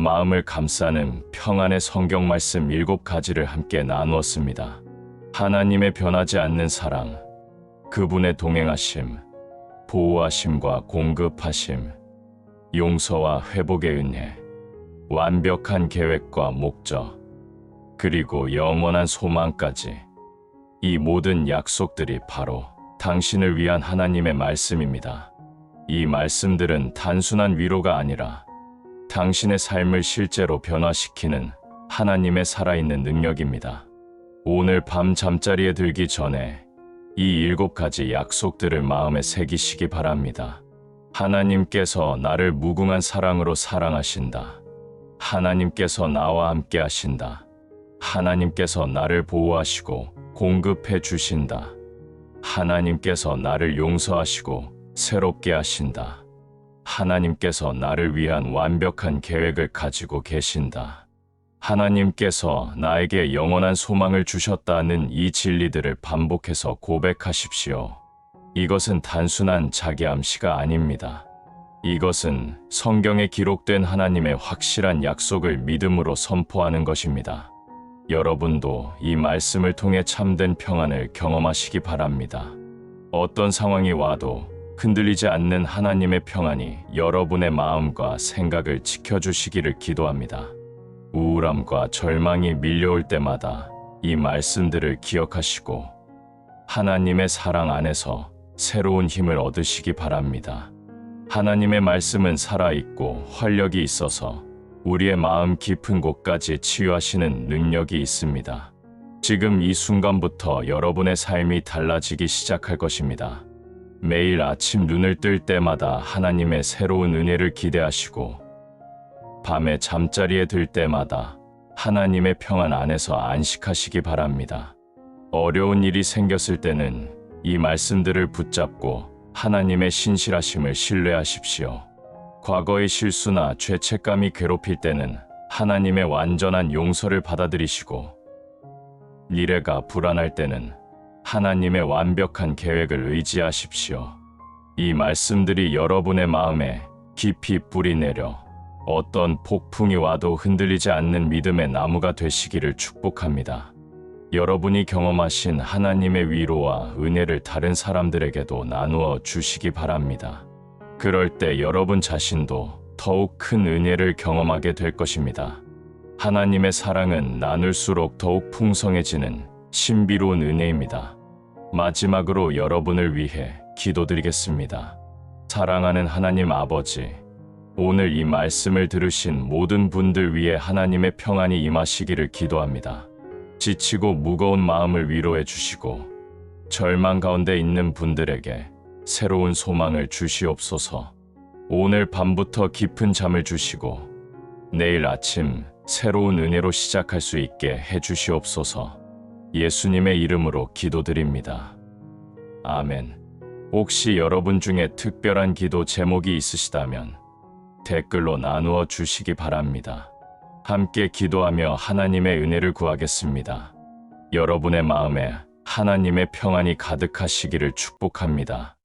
마음을 감싸는 평안의 성경 말씀 7가지를 함께 나누었습니다. 하나님의 변하지 않는 사랑, 그분의 동행하심, 보호하심과 공급하심, 용서와 회복의 은혜, 완벽한 계획과 목적, 그리고 영원한 소망까지. 이 모든 약속들이 바로 당신을 위한 하나님의 말씀입니다. 이 말씀들은 단순한 위로가 아니라 당신의 삶을 실제로 변화시키는 하나님의 살아있는 능력입니다. 오늘 밤 잠자리에 들기 전에 이 7가지 약속들을 마음에 새기시기 바랍니다. 하나님께서 나를 무궁한 사랑으로 사랑하신다. 하나님께서 나와 함께 하신다. 하나님께서 나를 보호하시고 공급해 주신다. 하나님께서 나를 용서하시고 새롭게 하신다. 하나님께서 나를 위한 완벽한 계획을 가지고 계신다. 하나님께서 나에게 영원한 소망을 주셨다는 이 진리들을 반복해서 고백하십시오. 이것은 단순한 자기 암시가 아닙니다. 이것은 성경에 기록된 하나님의 확실한 약속을 믿음으로 선포하는 것입니다. 여러분도 이 말씀을 통해 참된 평안을 경험하시기 바랍니다. 어떤 상황이 와도 흔들리지 않는 하나님의 평안이 여러분의 마음과 생각을 지켜주시기를 기도합니다. 우울함과 절망이 밀려올 때마다 이 말씀들을 기억하시고 하나님의 사랑 안에서 새로운 힘을 얻으시기 바랍니다. 하나님의 말씀은 살아있고 활력이 있어서 우리의 마음 깊은 곳까지 치유하시는 능력이 있습니다. 지금 이 순간부터 여러분의 삶이 달라지기 시작할 것입니다. 매일 아침 눈을 뜰 때마다 하나님의 새로운 은혜를 기대하시고 밤에 잠자리에 들 때마다 하나님의 평안 안에서 안식하시기 바랍니다. 어려운 일이 생겼을 때는 이 말씀들을 붙잡고 하나님의 신실하심을 신뢰하십시오. 과거의 실수나 죄책감이 괴롭힐 때는 하나님의 완전한 용서를 받아들이시고 미래가 불안할 때는 하나님의 완벽한 계획을 의지하십시오. 이 말씀들이 여러분의 마음에 깊이 뿌리 내려 어떤 폭풍이 와도 흔들리지 않는 믿음의 나무가 되시기를 축복합니다. 여러분이 경험하신 하나님의 위로와 은혜를 다른 사람들에게도 나누어 주시기 바랍니다. 그럴 때 여러분 자신도 더욱 큰 은혜를 경험하게 될 것입니다. 하나님의 사랑은 나눌수록 더욱 풍성해지는 신비로운 은혜입니다. 마지막으로 여러분을 위해 기도드리겠습니다. 사랑하는 하나님 아버지, 오늘 이 말씀을 들으신 모든 분들 위해 하나님의 평안이 임하시기를 기도합니다. 지치고 무거운 마음을 위로해 주시고 절망 가운데 있는 분들에게 새로운 소망을 주시옵소서. 오늘 밤부터 깊은 잠을 주시고 내일 아침 새로운 은혜로 시작할 수 있게 해주시옵소서. 예수님의 이름으로 기도드립니다. 아멘. 혹시 여러분 중에 특별한 기도 제목이 있으시다면 댓글로 나누어 주시기 바랍니다. 함께 기도하며 하나님의 은혜를 구하겠습니다. 여러분의 마음에 하나님의 평안이 가득하시기를 축복합니다.